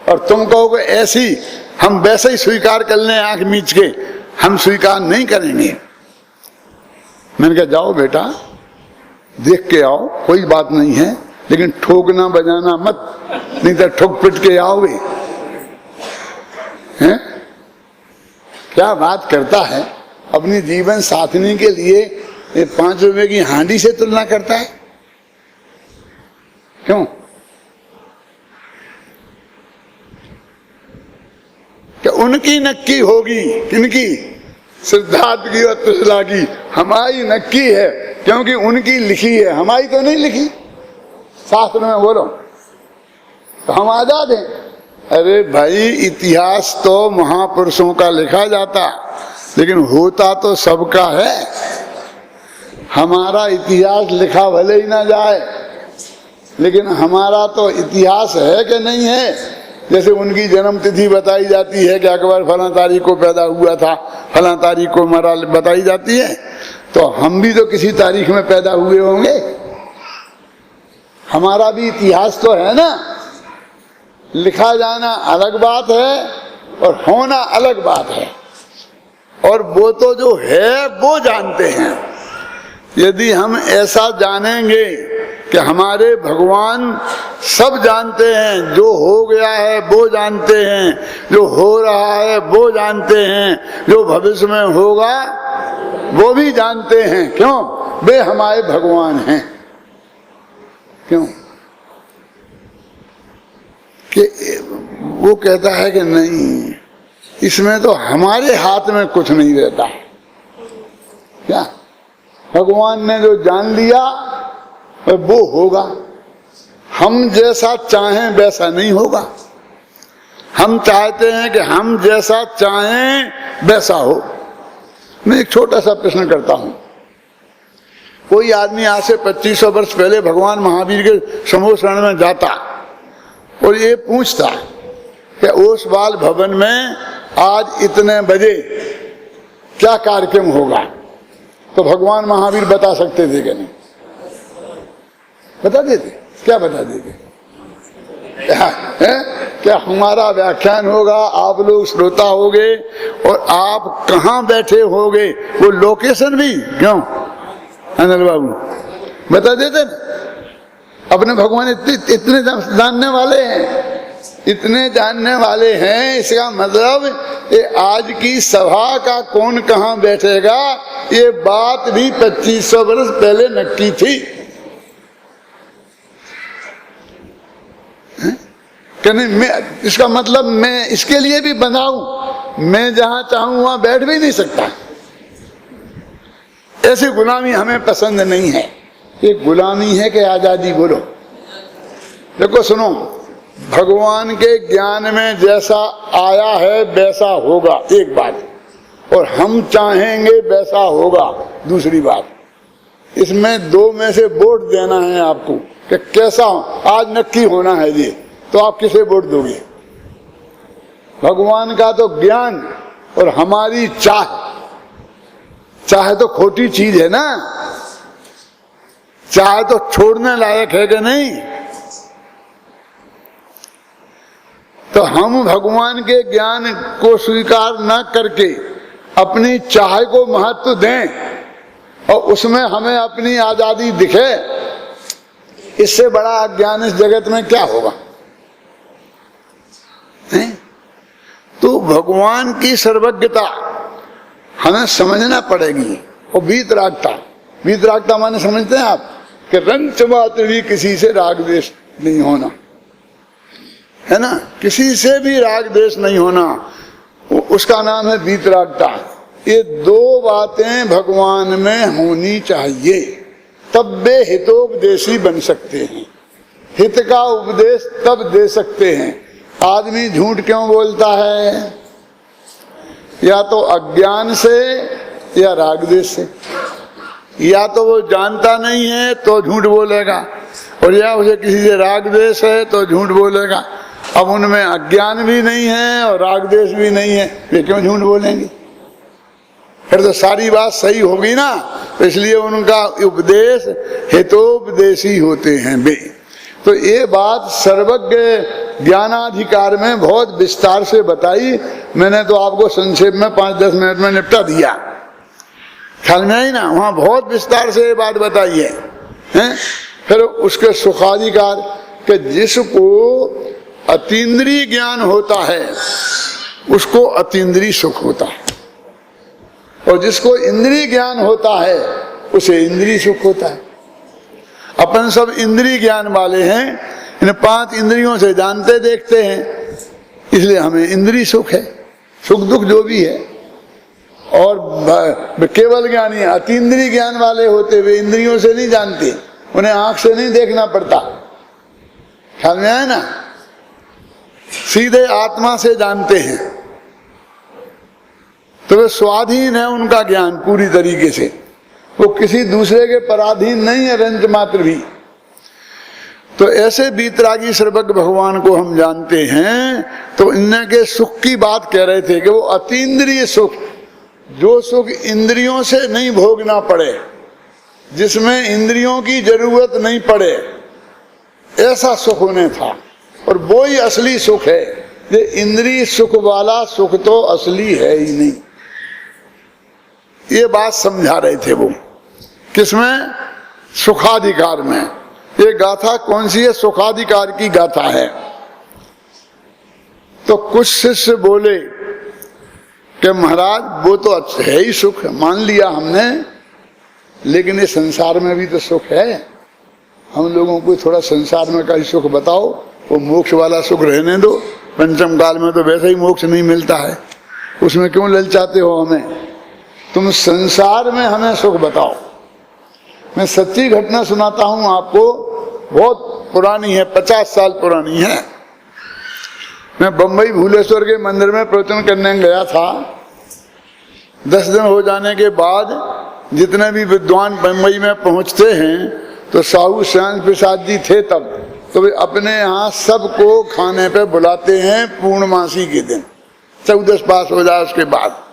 और तुम कहोगे ऐसी हम वैसे ही स्वीकार कर लें आंख मीच के, हम स्वीकार नहीं करेंगे। मैंने कहा जाओ बेटा देख के आओ, कोई बात नहीं है, लेकिन ठोकना बजाना मत, नहीं तो ठोक पिट के आओगे। हैं? क्या बात करता है, अपनी जीवन साथनी के लिए 5 रुपए की हांडी से तुलना करता है। क्यों? कि उनकी नक्की होगी, किनकी? सिद्धार्थ की और त्रिशला की। हमारी नक्की है क्योंकि उनकी लिखी है, हमारी तो नहीं लिखी शास्त्र में। बोलो तो हम आजाद हैं। अरे भाई इतिहास तो महापुरुषों का लिखा जाता, लेकिन होता तो सबका है। हमारा इतिहास लिखा भले ही ना जाए, लेकिन हमारा तो इतिहास है कि नहीं है। जैसे उनकी जन्म तिथि बताई जाती है कि अकबर फला तारीख को पैदा हुआ था, फला तारीख को मरा, बताई जाती है, तो हम भी तो किसी तारीख में पैदा हुए होंगे। हमारा भी इतिहास तो है ना। लिखा जाना अलग बात है और होना अलग बात है, और वो तो जो है वो जानते हैं। यदि हम ऐसा जानेंगे कि हमारे भगवान सब जानते हैं, जो हो गया है वो जानते हैं, जो हो रहा है वो जानते हैं, जो भविष्य में होगा वो भी जानते हैं। क्यों? वे हमारे भगवान हैं। क्यों? कि वो कहता है कि नहीं, इसमें तो हमारे हाथ में कुछ नहीं रहता। क्या? भगवान ने जो जान लिया वो होगा। हम जैसा चाहें वैसा नहीं होगा। हम चाहते हैं कि हम जैसा चाहें वैसा हो। मैं एक छोटा सा प्रश्न करता हूं। कोई आदमी आज से 2500 वर्ष पहले भगवान महावीर के समूह शरण में जाता और ये पूछता कि ओसवाल भवन में आज इतने बजे क्या कार्यक्रम होगा, तो भगवान महावीर बता सकते थे कि नहीं? बता देते। क्या बता देते? क्या हमारा व्याख्यान होगा, आप लोग श्रोता होगे और आप कहाँ बैठे होगे, वो लोकेशन भी, क्यों अनिल बाबू बता देते ना? अपने भगवान इतने जानने वाले हैं, इतने जानने वाले हैं। इसका मतलब ये आज की सभा का कौन कहाँ बैठेगा, ये बात भी 2500 वर्ष पहले नक्की थी। नहीं, मैं इसका मतलब मैं इसके लिए भी बंधा हूं, मैं जहां चाहूं वहां बैठ भी नहीं सकता। ऐसी गुलामी हमें पसंद नहीं है। ये गुलामी है कि आजादी? बोलो। देखो सुनो, भगवान के ज्ञान में जैसा आया है वैसा होगा, एक बात, और हम चाहेंगे वैसा होगा, दूसरी बात। इसमें 2 में से वोट देना है आपको कि कैसा हो। आज नक्की होना है ये, तो आप किसे वोट दोगे? भगवान का तो ज्ञान और हमारी चाह तो खोटी चीज है ना, चाह तो छोड़ने लायक है कि नहीं। तो हम भगवान के ज्ञान को स्वीकार न करके अपनी चाह को महत्व दें और उसमें हमें अपनी आजादी दिखे, इससे बड़ा अज्ञान इस जगत में क्या होगा। तो भगवान की सर्वज्ञता हमें समझना पड़ेगी। और वीतरागता माने समझते हैं आप कि रंच मात्र भी किसी से राग द्वेष नहीं होना, है ना, किसी से भी राग द्वेष नहीं होना, उसका नाम है वीतरागता। ये दो बातें भगवान में होनी चाहिए, तब वे हितोपदेशी बन सकते हैं। हित का उपदेश तब दे सकते हैं। आदमी झूठ क्यों बोलता है? या तो अज्ञान से या राग द्वेष से। या तो वो जानता नहीं है तो झूठ बोलेगा, और या उसे किसी से राग द्वेष है तो झूठ बोलेगा। अब उनमें अज्ञान भी नहीं है और राग द्वेष भी नहीं है, वे क्यों झूठ बोलेंगे? फिर तो सारी बात सही होगी ना। तो इसलिए उनका उपदेश हितोपदेशी होते हैं वे। तो ये बात सर्वज्ञ ज्ञानाधिकार में बहुत विस्तार से बताई। मैंने तो आपको संक्षेप में 5-10 मिनट में निपटा दिया, ख्याल में आई ना। वहां बहुत विस्तार से ये बात बताई है? फिर उसके सुखाधिकार के जिसको अतीन्द्रिय ज्ञान होता है उसको अतीन्द्रिय सुख होता है, और जिसको इंद्रिय ज्ञान होता है उसे इंद्रिय सुख होता है। अपन सब इंद्रिय ज्ञान वाले हैं, इन 5 इंद्रियों से जानते देखते हैं, इसलिए हमें इंद्रिय सुख है, सुख दुख जो भी है। और केवल ज्ञानी अतीन्द्रिय ज्ञान वाले होते हुए इंद्रियों से नहीं जानते, उन्हें आंख से नहीं देखना पड़ता, ख्याल में आए ना, सीधे आत्मा से जानते हैं। तो वे स्वाधीन है उनका ज्ञान पूरी तरीके से, वो किसी दूसरे के पराधीन नहीं है रंच मात्र भी। तो ऐसे वीतरागी सर्वज्ञ भगवान को हम जानते हैं। तो इनके सुख की बात कह रहे थे कि वो अतीन्द्रिय सुख, जो सुख इंद्रियों से नहीं भोगना पड़े, जिसमें इंद्रियों की जरूरत नहीं पड़े, ऐसा सुख उन्हें था। और वो ही असली सुख है। ये इंद्रिय सुख वाला सुख तो असली है ही नहीं। ये बात समझा रहे थे वो, किसमें? सुखाधिकार में। ये गाथा कौन सी है? सुखाधिकार की गाथा है। तो कुछ शिष्य बोले कि महाराज वो तो अच्छा है ही सुख, मान लिया हमने, लेकिन ये संसार में भी तो सुख है, हम लोगों को थोड़ा संसार में का ही सुख बताओ, वो मोक्ष वाला सुख रहने दो। पंचम काल में तो वैसे ही मोक्ष नहीं मिलता है, उसमें क्यों ललचाते हो हमें? तुम संसार में हमें सुख बताओ। मैं सच्ची घटना सुनाता हूं आपको, बहुत पुरानी है, 50 साल पुरानी है। मैं बंबई भूलेश्वर के मंदिर में प्रवचन करने गया था। 10 दिन हो जाने के बाद जितने भी विद्वान बंबई में पहुंचते हैं, तो साहू श्याम प्रसाद जी थे तब, तो वे अपने यहाँ सबको खाने पे बुलाते हैं पूर्णमासी के दिन, 14 पास हो जाए उसके बाद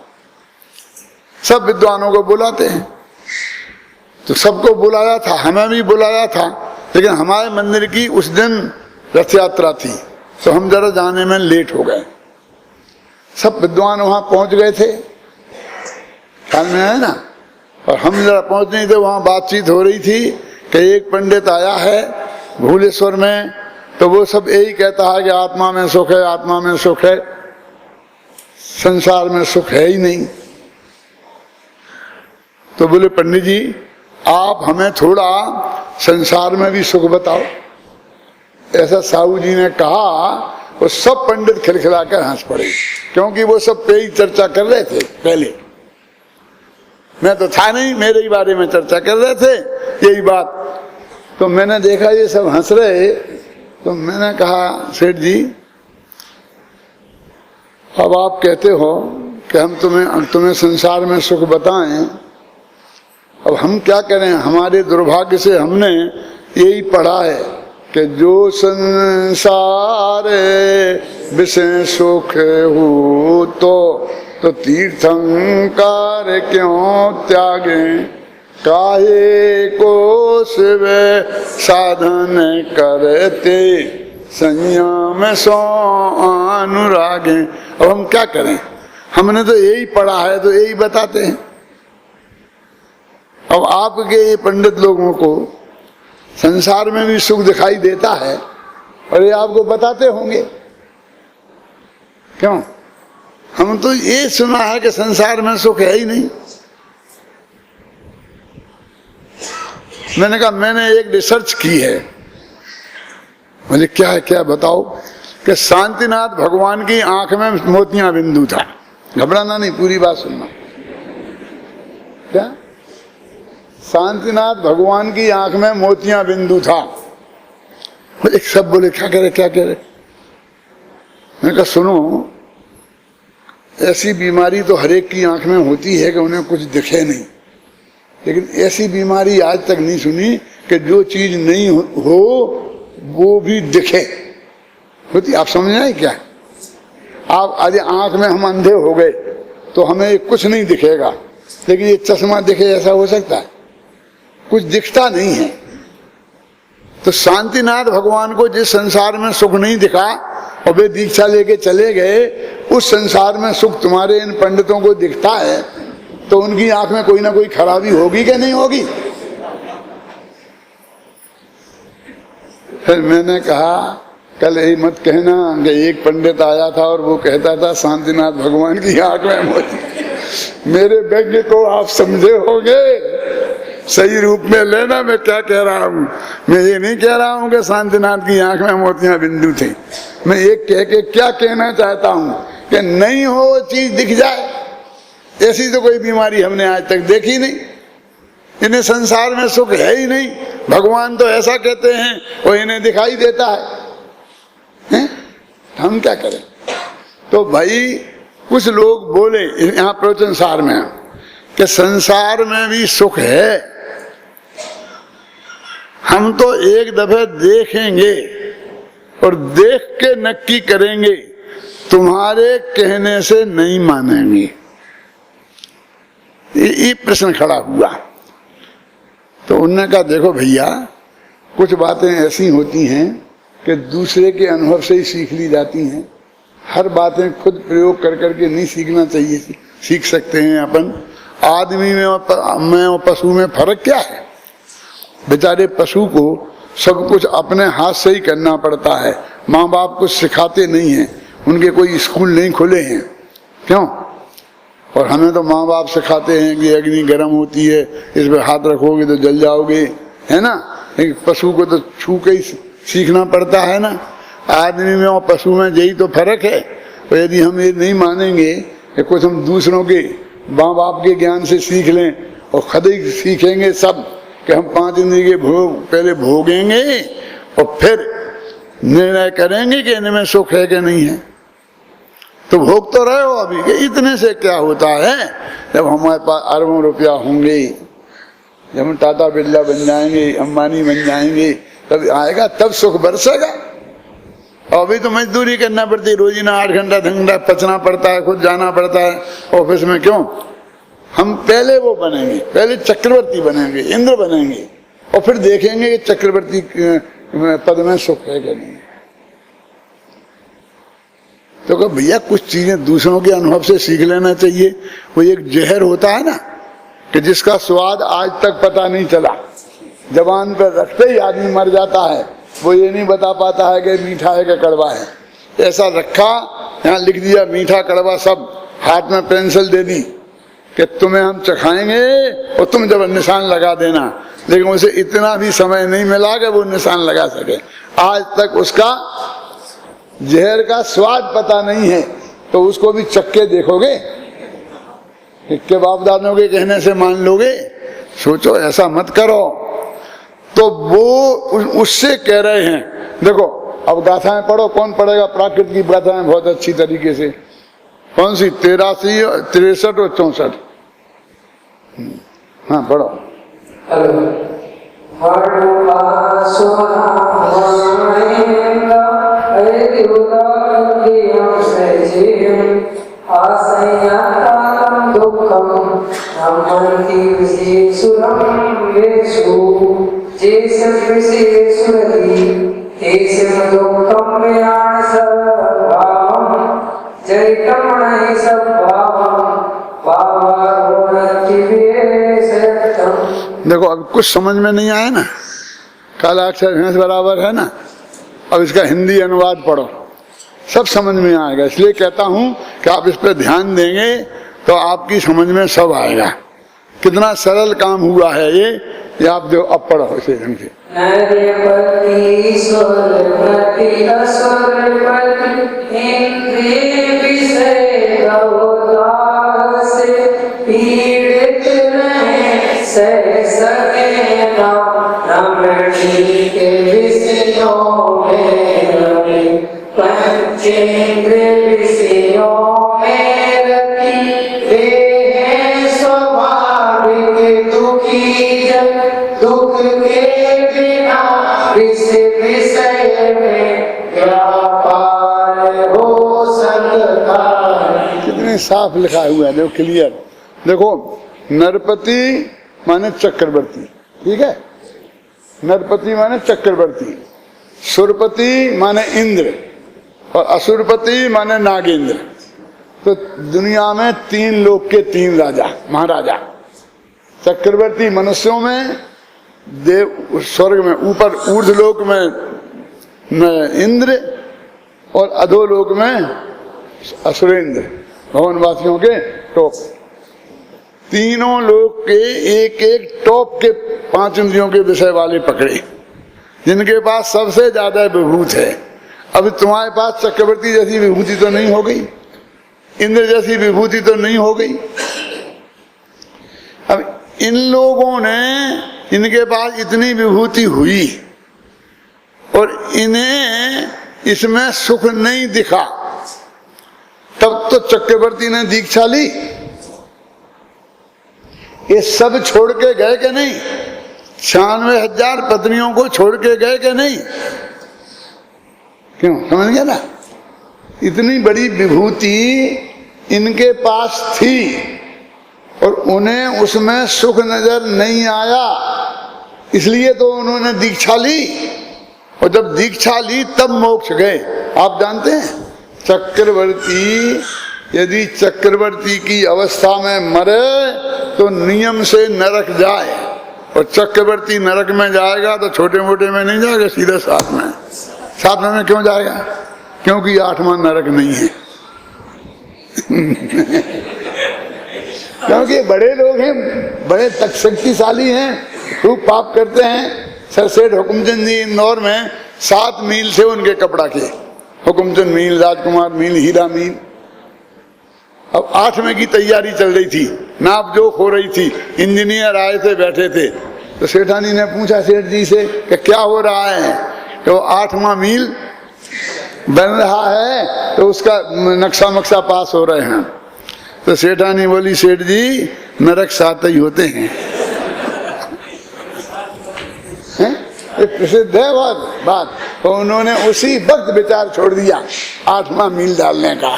सब विद्वानों को बुलाते हैं। तो सबको बुलाया था, हमें भी बुलाया था, लेकिन हमारे मंदिर की उस दिन रथ यात्रा थी, तो हम जरा जाने में लेट हो गए। सब विद्वान वहां पहुंच गए थे, ख्याल में है ना, और हम जरा पहुंच नहीं थे। वहां बातचीत हो रही थी कि एक पंडित आया है भूलेश्वर में, तो वो सब यही कहता है कि आत्मा में सुख है, आत्मा में सुख है, संसार में सुख है ही नहीं। तो बोले पंडित जी आप हमें थोड़ा संसार में भी सुख बताओ। ऐसा साहू जी ने कहा, वो सब पंडित खिलखिलाकर हंस पड़े, क्योंकि वो सब पे ही चर्चा कर रहे थे पहले। मैं तो था नहीं, मेरे ही बारे में चर्चा कर रहे थे यही बात। तो मैंने देखा ये सब हंस रहे, तो मैंने कहा सेठ जी अब आप कहते हो कि हम तुम्हें संसार में सुख बताएं, अब हम क्या करें? हमारे दुर्भाग्य से हमने यही पढ़ा है कि जो संसार विषय सुख हो तो तीर्थंकर क्यों त्यागे, काहे को शिव साधन करते, संयम सो अनुरागे। अब हम क्या करें, हमने तो यही पढ़ा है तो यही बताते हैं। अब आपके ये पंडित लोगों को संसार में भी सुख दिखाई देता है और ये आपको बताते होंगे, क्यों? हम तो ये सुना है कि संसार में सुख है ही नहीं। मैंने कहा मैंने एक रिसर्च की है। मुझे क्या है, क्या बताओ? कि शांतिनाथ भगवान की आंख में मोतियां बिंदु था। घबराना नहीं, पूरी बात सुनना। क्या? शांतिनाथ भगवान की आंख में मोतियां बिंदु था। एक सब बोले क्या करे, क्या करे? मैंने कहा सुनो, ऐसी बीमारी तो हरेक की आंख में होती है कि उन्हें कुछ दिखे नहीं, लेकिन ऐसी बीमारी आज तक नहीं सुनी कि जो चीज नहीं हो वो भी दिखे। होती, आप समझ आए क्या? आप आज आंख में हम अंधे हो गए तो हमें कुछ नहीं दिखेगा, लेकिन ये चश्मा दिखे, ऐसा हो सकता है? कुछ दिखता नहीं है। तो शांतिनाथ भगवान को जिस संसार में सुख नहीं दिखा और वे दीक्षा लेके चले गए, उस संसार में सुख तुम्हारे इन पंडितों को दिखता है, तो उनकी आंख में कोई ना कोई खराबी होगी कि नहीं होगी? फिर मैंने कहा कल यही मत कहना कि एक पंडित आया था और वो कहता था शांतिनाथ भगवान की आंख में मोती। मेरे व्यंग्य को आप समझे होंगे, सही रूप में लेना मैं क्या कह रहा हूँ। मैं ये नहीं कह रहा हूँ कि शांतिनाथ की आंख में मोतियां बिंदु थे। मैं एक कह के क्या कहना चाहता हूँ कि नहीं हो चीज दिख जाए, ऐसी तो कोई बीमारी हमने आज तक देखी नहीं। इन्हें संसार में सुख है ही नहीं। भगवान तो ऐसा कहते हैं वो इन्हें दिखाई देता है? हम क्या करें? तो भाई कुछ लोग बोले यहाँ प्रवचन सार में कि संसार में भी सुख है, हम तो एक दफे देखेंगे और देख के नक्की करेंगे, तुम्हारे कहने से नहीं मानेंगे। ये प्रश्न खड़ा हुआ। तो उन्होंने कहा देखो भैया, कुछ बातें ऐसी होती हैं कि दूसरे के अनुभव से ही सीख ली जाती हैं। हर बातें खुद प्रयोग कर करके नहीं सीखना चाहिए। सीख सकते हैं अपन। आदमी में और पशु में फर्क क्या है? बेचारे पशु को सब कुछ अपने हाथ से ही करना पड़ता है। माँ बाप कुछ सिखाते नहीं हैं, उनके कोई स्कूल नहीं खुले हैं, क्यों? और हमें तो माँ बाप सिखाते हैं कि अग्नि गर्म होती है, इस पर हाथ रखोगे तो जल जाओगे, है ना? लेकिन पशु को तो छू के ही सीखना पड़ता है ना। आदमी में और पशु में यही तो फर्क है। तो यदि हम ये नहीं मानेंगे कि कुछ हम दूसरों के माँ बाप के ज्ञान से सीख लें और खुद ही सीखेंगे सब कि हम 5 इंद्रिय के भोग पहले भोगेंगे और फिर निर्णय करेंगे कि इनमें सुख है कि नहीं है, तो भोग तो रहे हो अभी कि इतने से क्या होता है। जब हमारे पास अरबों रुपया होंगे, जब हम टाटा बिरला बन जाएंगे, अंबानी बन जाएंगे, तब आएगा, तब सुख बरसेगा। और अभी तो मजदूरी करना पड़ती है, रोजीना 8 घंटा धंधा पचना पड़ता है, खुद जाना पड़ता है ऑफिस में। क्यों? हम पहले वो बनेंगे, पहले चक्रवर्ती बनेंगे, इंद्र बनेंगे, और फिर देखेंगे कि चक्रवर्ती पद में सुख है कि नहीं। तो कहा भैया कुछ चीजें दूसरों के अनुभव से सीख लेना चाहिए। वो एक जहर होता है ना कि जिसका स्वाद आज तक पता नहीं चला, जबान पर रखते ही आदमी मर जाता है। वो ये नहीं बता पाता है कि मीठा है कि कड़वा है। ऐसा रखा, यहाँ लिख दिया मीठा कड़वा सब, हाथ में पेंसिल दे दी कि तुम्हें हम चखाएंगे और तुम जब निशान लगा देना। लेकिन उसे इतना भी समय नहीं मिला कि वो निशान लगा सके। आज तक उसका जहर का स्वाद पता नहीं है, तो उसको भी चक्के देखोगे कि बाप दादों के कहने से मान लोगे? सोचो, ऐसा मत करो। तो वो उससे कह रहे हैं। देखो अब गाथाएं पढ़ो, कौन पढ़ेगा? प्राकृत की गाथाएं बहुत अच्छी तरीके से। कौन सी? 83, 63 और 64। हाँ पढ़ो। आसय्याकालं दुःखं ब्रह्मन्ति विशेषुरं येषु जेषु रति तेषु दुःखं विहाय सद्भावं जैतमणि सद्भावं भावारोहति विशेषतम्। देखो अब कुछ समझ में नहीं आया ना, काला अक्षर भैंस बराबर है ना, अब इसका हिंदी अनुवाद पढ़ो, सब समझ में आएगा। इसलिए कहता हूं कि आप इस पर ध्यान देंगे तो आपकी समझ में सब आएगा। कितना सरल काम हुआ है ये आप जो अब पढ़ो इसे ढंग से। कितने साफ लिखा हुआ है, देखो क्लियर। देखो नरपति माने चक्रवर्ती, ठीक है, नरपति माने चक्रवर्ती, सुरपति माने इंद्र और असुरपति माने नागेंद्र। तो दुनिया में तीन लोक के तीन राजा महाराजा, चक्रवर्ती मनुष्यों में, देव स्वर्ग में ऊपर ऊर्ध्वलोक में इंद्र और अधोलोक में असुरेंद्र, भवनवासियों के टॉप। तीनों लोग के एक एक टॉप के 5 इंद्रियों के विषय वाले पकड़े, जिनके पास सबसे ज्यादा विभूत है। अभी तुम्हारे पास चक्रवर्ती जैसी विभूति तो नहीं हो गई, इंद्र जैसी विभूति तो नहीं हो गई। अब इन लोगों ने, इनके पास इतनी विभूति हुई और इन्हें इसमें सुख नहीं दिखा, तब तो चक्रवर्ती ने दीक्षा ली। ये सब छोड़ के गए कि नहीं? 96,000 पत्नियों को छोड़ के गए कि नहीं? क्यों, समझ गया ना? इतनी बड़ी विभूति इनके पास थी और उन्हें उसमें सुख नजर नहीं आया, इसलिए तो उन्होंने दीक्षा ली। और जब दीक्षा ली तब मोक्ष गए। आप जानते हैं चक्रवर्ती यदि चक्रवर्ती की अवस्था में मरे तो नियम से नरक जाए, और चक्रवर्ती नरक में जाएगा तो छोटे मोटे में नहीं जाएगा, सीधा 7 में। 7 में क्यों जाएगा? क्योंकि 8वां नरक नहीं है। क्योंकि बड़े लोग हैं, बड़े शक्तिशाली हैं, खूब पाप करते हैं। सर सेठ हुकुमचंद जी इंदौर में 7 मील से उनके कपड़ा के, हुकुमचंद मील, राजकुमार मील, हीरा मील। अब 8वें की तैयारी चल रही थी, नाप जोख हो रही थी, इंजीनियर आए थे, बैठे थे। तो सेठानी ने पूछा सेठ जी से कि क्या हो रहा है? तो 8वां मील बन रहा है तो उसका नक्शा मक्शा पास हो रहे हैं। तो सेठानी बोली सेठ जी नरक 7 ही होते हैं। प्रसिद्ध है बात। तो उन्होंने उसी वक्त विचार छोड़ दिया 8वां मील डालने का।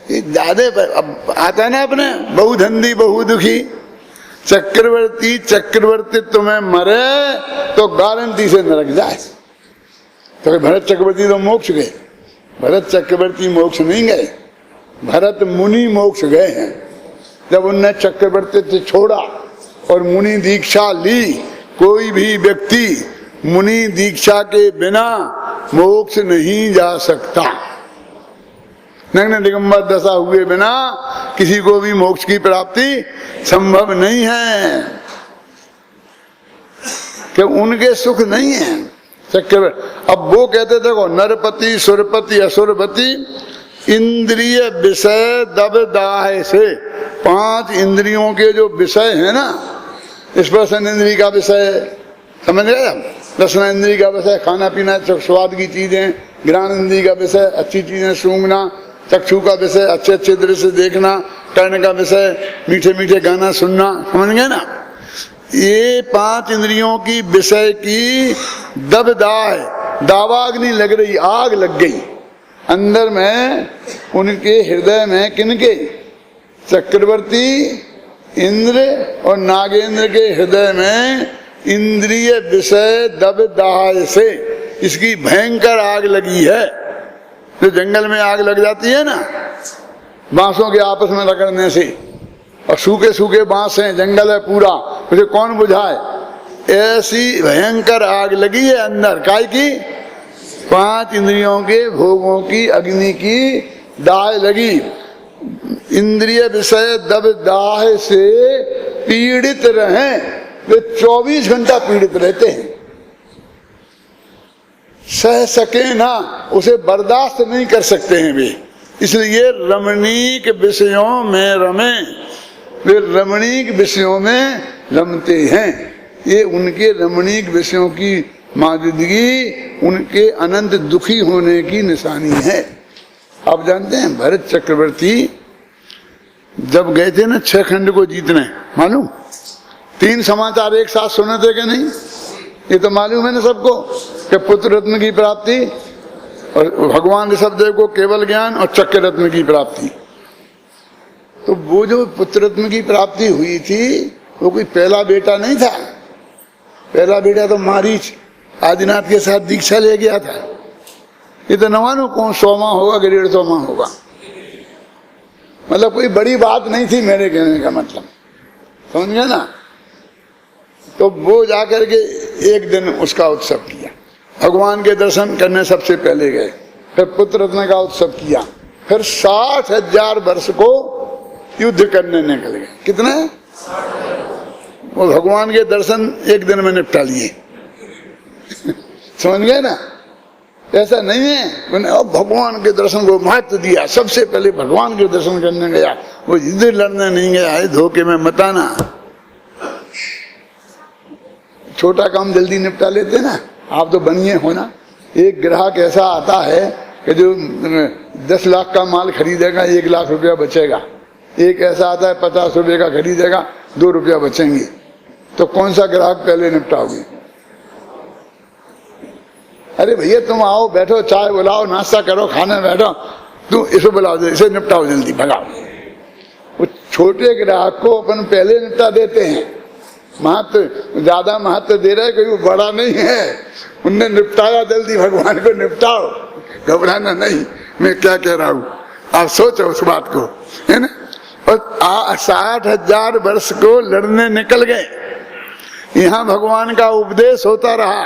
ज्यादा आता है ना अपने, बहु धंधी बहु दुखी। चक्रवर्तित्व में मरे तो गारंटी से नरक जाए। तो भरत चक्रवर्ती तो मोक्ष गए, भरत चक्रवर्ती मोक्ष नहीं गए, भरत मुनि मोक्ष गए हैं। जब उनने चक्रवर्तित्व छोड़ा और मुनि दीक्षा ली। कोई भी व्यक्ति मुनि दीक्षा के बिना मोक्ष नहीं जा सकता। नग्न दिगंबर दशा हुए बिना किसी को भी मोक्ष की प्राप्ति संभव नहीं है, कि उनके सुख नहीं है। अब वो कहते देखो नरपति सुरपति असुरपति इंद्रिय विषय दब दाह से, 5 इंद्रियों के जो विषय है ना, स्पर्शन इंद्रिय का विषय समझ गए, रसना इंद्रिय का विषय खाना पीना स्वाद की चीजें, घ्राण इंद्रिय का विषय अच्छी चीजें सूंघना, चक्षु का विषय अच्छे अच्छे दृश्य देखना, कान का विषय मीठे मीठे गाना सुनना, समझ गए ना। ये 5 इंद्रियों की विषय की दबदाह, दावाग्नि लग रही, आग लग गई, अंदर में उनके हृदय में किनके, चक्रवर्ती इंद्र और नागेंद्र के हृदय में इंद्रिय विषय दब दाह से इसकी भयंकर आग लगी है। जो जंगल में आग लग जाती है ना बांसों के आपस में रगड़ने से, और सूखे सूखे बांस हैं, जंगल है पूरा, उसे कौन बुझाए, ऐसी भयंकर आग लगी है अंदर। काय की? 5 इंद्रियों के भोगों की अग्नि की दाह लगी। इंद्रिय विषय दब दाह से पीड़ित रहे, वे 24 घंटा पीड़ित रहते हैं, सह सके ना, उसे बर्दाश्त नहीं कर सकते हैं वे, इसलिए रमणीक विषयों में रमे, वे रमणीक विषयों में रमते हैं। ये उनके रमणीक विषयों की मौजूदगी उनके अनंत दुखी होने की निशानी है। आप जानते हैं भरत चक्रवर्ती जब गए थे ना 6 खंड को जीतने, मालूम 3 समाचार एक साथ सुने थे कि नहीं? ये तो मालूम है ना सबको कि पुत्र रत्न की प्राप्ति और भगवान ऋषभदेव को केवल ज्ञान और चक्र रत्न की प्राप्ति। तो वो जो पुत्र रत्न की प्राप्ति हुई थी वो कोई पहला बेटा नहीं था, पहला बेटा तो मारीच आदिनाथ के साथ दीक्षा ले गया था। ये तो नवानु कौन 100वां होगा कि 150वां होगा, मतलब कोई बड़ी बात नहीं थी मेरे कहने का मतलब, समझ गए ना। तो वो जाकर के एक दिन उसका उत्सव किया, भगवान के दर्शन करने सबसे पहले गए, फिर पुत्र रत्न का उत्सव किया, फिर 60,000 वर्ष को युद्ध करने निकल गए। कितने? वो भगवान के दर्शन एक दिन में निपटा लिए समझ गए ना। ऐसा नहीं है मैंने अब भगवान के दर्शन को महत्व दिया, सबसे पहले भगवान के दर्शन करने गया, वो युद्ध लड़ने नहीं गया है, धोखे में मत आना। छोटा काम जल्दी निपटा लेते ना, आप तो बनिए हो ना। एक ग्राहक ऐसा आता है कि जो 10 लाख का माल खरीदेगा 1 लाख रुपया बचेगा, एक ऐसा आता है 50 रुपये का खरीदेगा 2 रुपया बचेंगे, तो कौन सा ग्राहक पहले निपटाओगे? अरे भैया तुम आओ बैठो, चाय बुलाओ, नाश्ता करो, खाने बैठो, तुम इसे बुलाओ, इसे निपटाओ जल्दी, भगाओ। वो छोटे ग्राहक को अपन पहले निपटा देते हैं, महत्व ज्यादा महत्व दे रहे, कोई वो बड़ा नहीं है, उनने निपटाया जल्दी, भगवान को निपटाओ, घबराना नहीं। मैं क्या कह रहा हूँ आप सोचो उस बात को, है ना। और 60,000 वर्ष को लड़ने निकल गए, यहाँ भगवान का उपदेश होता रहा।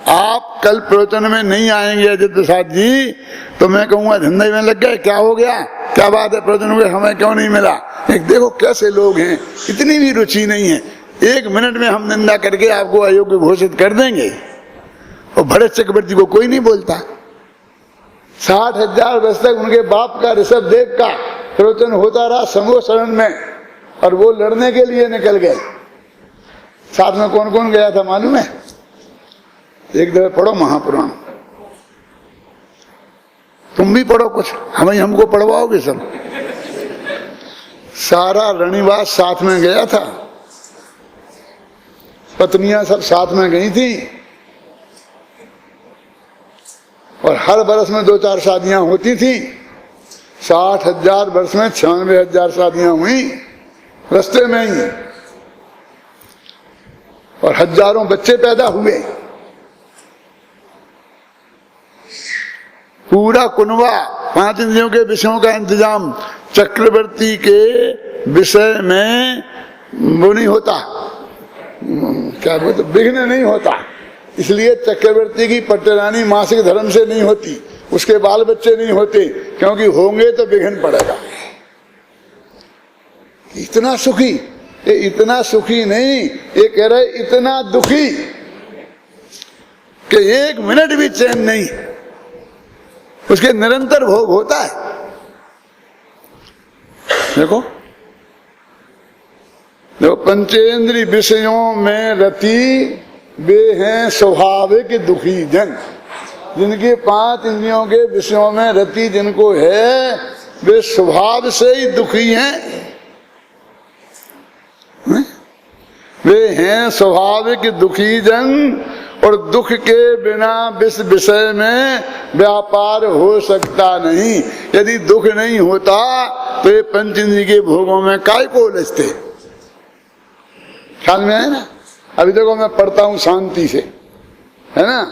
आप कल प्रवचन में नहीं आएंगे अजित प्रसाद जी तो मैं कहूँगा धंधे में लग गए, क्या हो गया, क्या बात है, प्रवचन में हमें क्यों नहीं मिला। एक देखो कैसे लोग हैं, इतनी भी रुचि नहीं है, 1 मिनट में हम निंदा करके आपको अयोग्य घोषित कर देंगे। और भरत चक्रवर्ती को कोई नहीं बोलता, 60,000 वर्ष तक उनके बाप का ऋषभदेव का प्रवचन होता रहा समूह शरण में, और वो लड़ने के लिए निकल गए। साथ में कौन कौन गया था मालूम है? एक दफे पढ़ो महापुराण, तुम भी पढ़ो कुछ, हमें हमको पढ़वाओगे सब। सारा रणिवास साथ में गया था, पत्नियां सब साथ में गई थी, और हर बरस में 2-4 शादियां होती थी। 60,000 वर्ष में 96,000 शादियां हुई रास्ते में ही, और हजारों बच्चे पैदा हुए। पूरा कुनबा 5 इंद्रियों के विषयों का इंतजाम चक्रवर्ती के विषय में वो नहीं होता, क्या बोलते, विघ्न नहीं होता। इसलिए चक्रवर्ती की पट्टरानी मासिक धर्म से नहीं होती, उसके बाल बच्चे नहीं होते, क्योंकि होंगे तो विघ्न पड़ेगा। इतना सुखी, ये इतना सुखी नहीं, ये कह रहे इतना दुखी कि 1 मिनट भी चैन नहीं, उसके निरंतर भोग होता है। देखो पंचेंद्रिय विषयों में रति वे हैं स्वाभाविक दुखी जन, जिनके 5 इंद्रियों के विषयों में रति जिनको है वे स्वभाव से ही दुखी हैं। वे हैं स्वाभाविक दुखी जन, और दुख के बिना इस विषय में व्यापार हो सकता नहीं। यदि दुख नहीं होता तो ये पंचेंद्रिय के भोगों में काय को उलझते। ख्याल में है ना? अभी देखो मैं पढ़ता हूँ शांति से, है ना,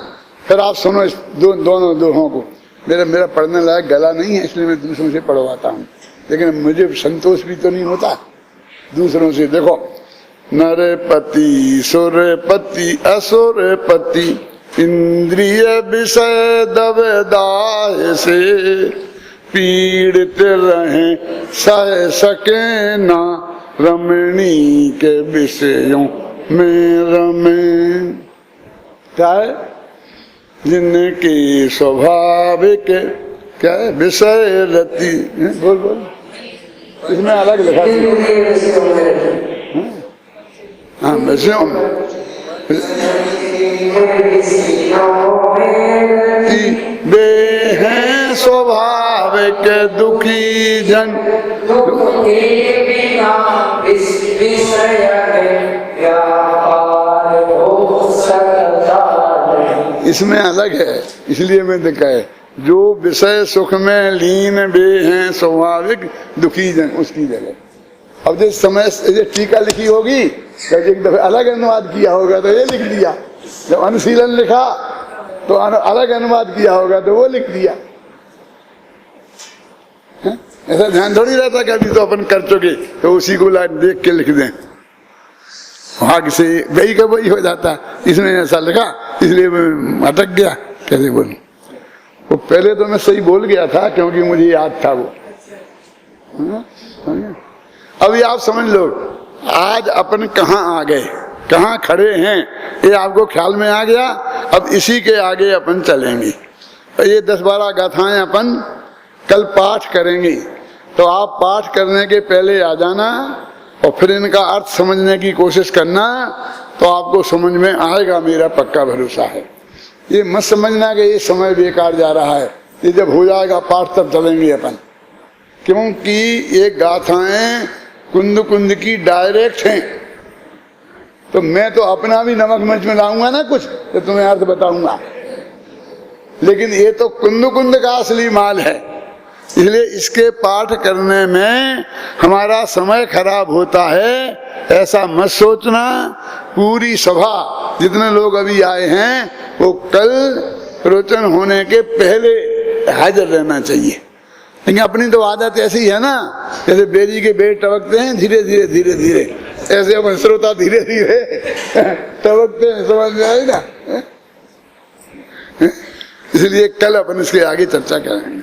फिर आप सुनो इस दोनों दोहों को। मेरा पढ़ने लायक गला नहीं है, इसलिए मैं दूसरों से पढ़वाता हूँ, लेकिन मुझे संतोष भी तो नहीं होता दूसरों से। देखो, नरपति सुरपति असुरपति इंद्रिय विषय दवेदाय से पीड़ित रहे सह सके ना रमणी के विषयों में रमे। क्या है? जिनकी स्वाभाविक क्या है विषय रति। बोल बोल, इसमें अलग लिखा है। हाँ, विषयों में वे हैं स्वाभाविक दुखी जन। इसमें अलग है, इसलिए मैंने कहा है जो विषय सुख में लीन वे हैं स्वाभाविक दुखी जन, उसकी जगह अब जिस समय ये टीका लिखी होगी तो एक दफे अलग अनुवाद किया होगा तो ये लिख दिया, जब अनुशीलन लिखा तो अलग अनुवाद किया होगा तो वो लिख दिया। ऐसा ध्यान थोड़ी रहता कि अभी तो अपन कर चुके तो उसी को लाइन देख के लिख दें, वहां से वही का वही हो जाता। इसमें ऐसा लिखा इसलिए मैं अटक गया, कैसे बोलूं। वो पहले तो मैं सही बोल गया था क्योंकि मुझे याद था वो। अभी आप समझ लो आज अपन कहाँ आ गए, कहाँ खड़े हैं, ये आपको ख्याल में आ गया। अब इसी के आगे अपन चलेंगे। ये 10-12 गाथाएं अपन कल पाठ करेंगे, तो आप पाठ करने के पहले आ जाना और फिर इनका अर्थ समझने की कोशिश करना, तो आपको समझ में आएगा, मेरा पक्का भरोसा है। ये मत समझना कि ये समय बेकार जा रहा है, ये जब हो जाएगा पाठ तब चलेंगे अपन, क्योंकि ये गाथाएं कुंद कुंद की डायरेक्ट हैं। तो मैं तो अपना भी नमक मिर्च में लाऊंगा ना कुछ, तो तुम्हें अर्थ बताऊंगा, लेकिन ये तो कुंद कुंद का असली माल है, इसलिए इसके पाठ करने में हमारा समय खराब होता है, ऐसा मत सोचना। पूरी सभा जितने लोग अभी आए हैं वो कल प्रवचन होने के पहले हाजिर रहना चाहिए। लेकिन अपनी तो आदत ऐसी है ना, जैसे बेरी के बेर टपकते हैं धीरे धीरे धीरे धीरे, ऐसे अपन श्रोता धीरे धीरे टपकते हैं, समझ में आएगा। इसलिए कल अपन इसके आगे चर्चा करेंगे।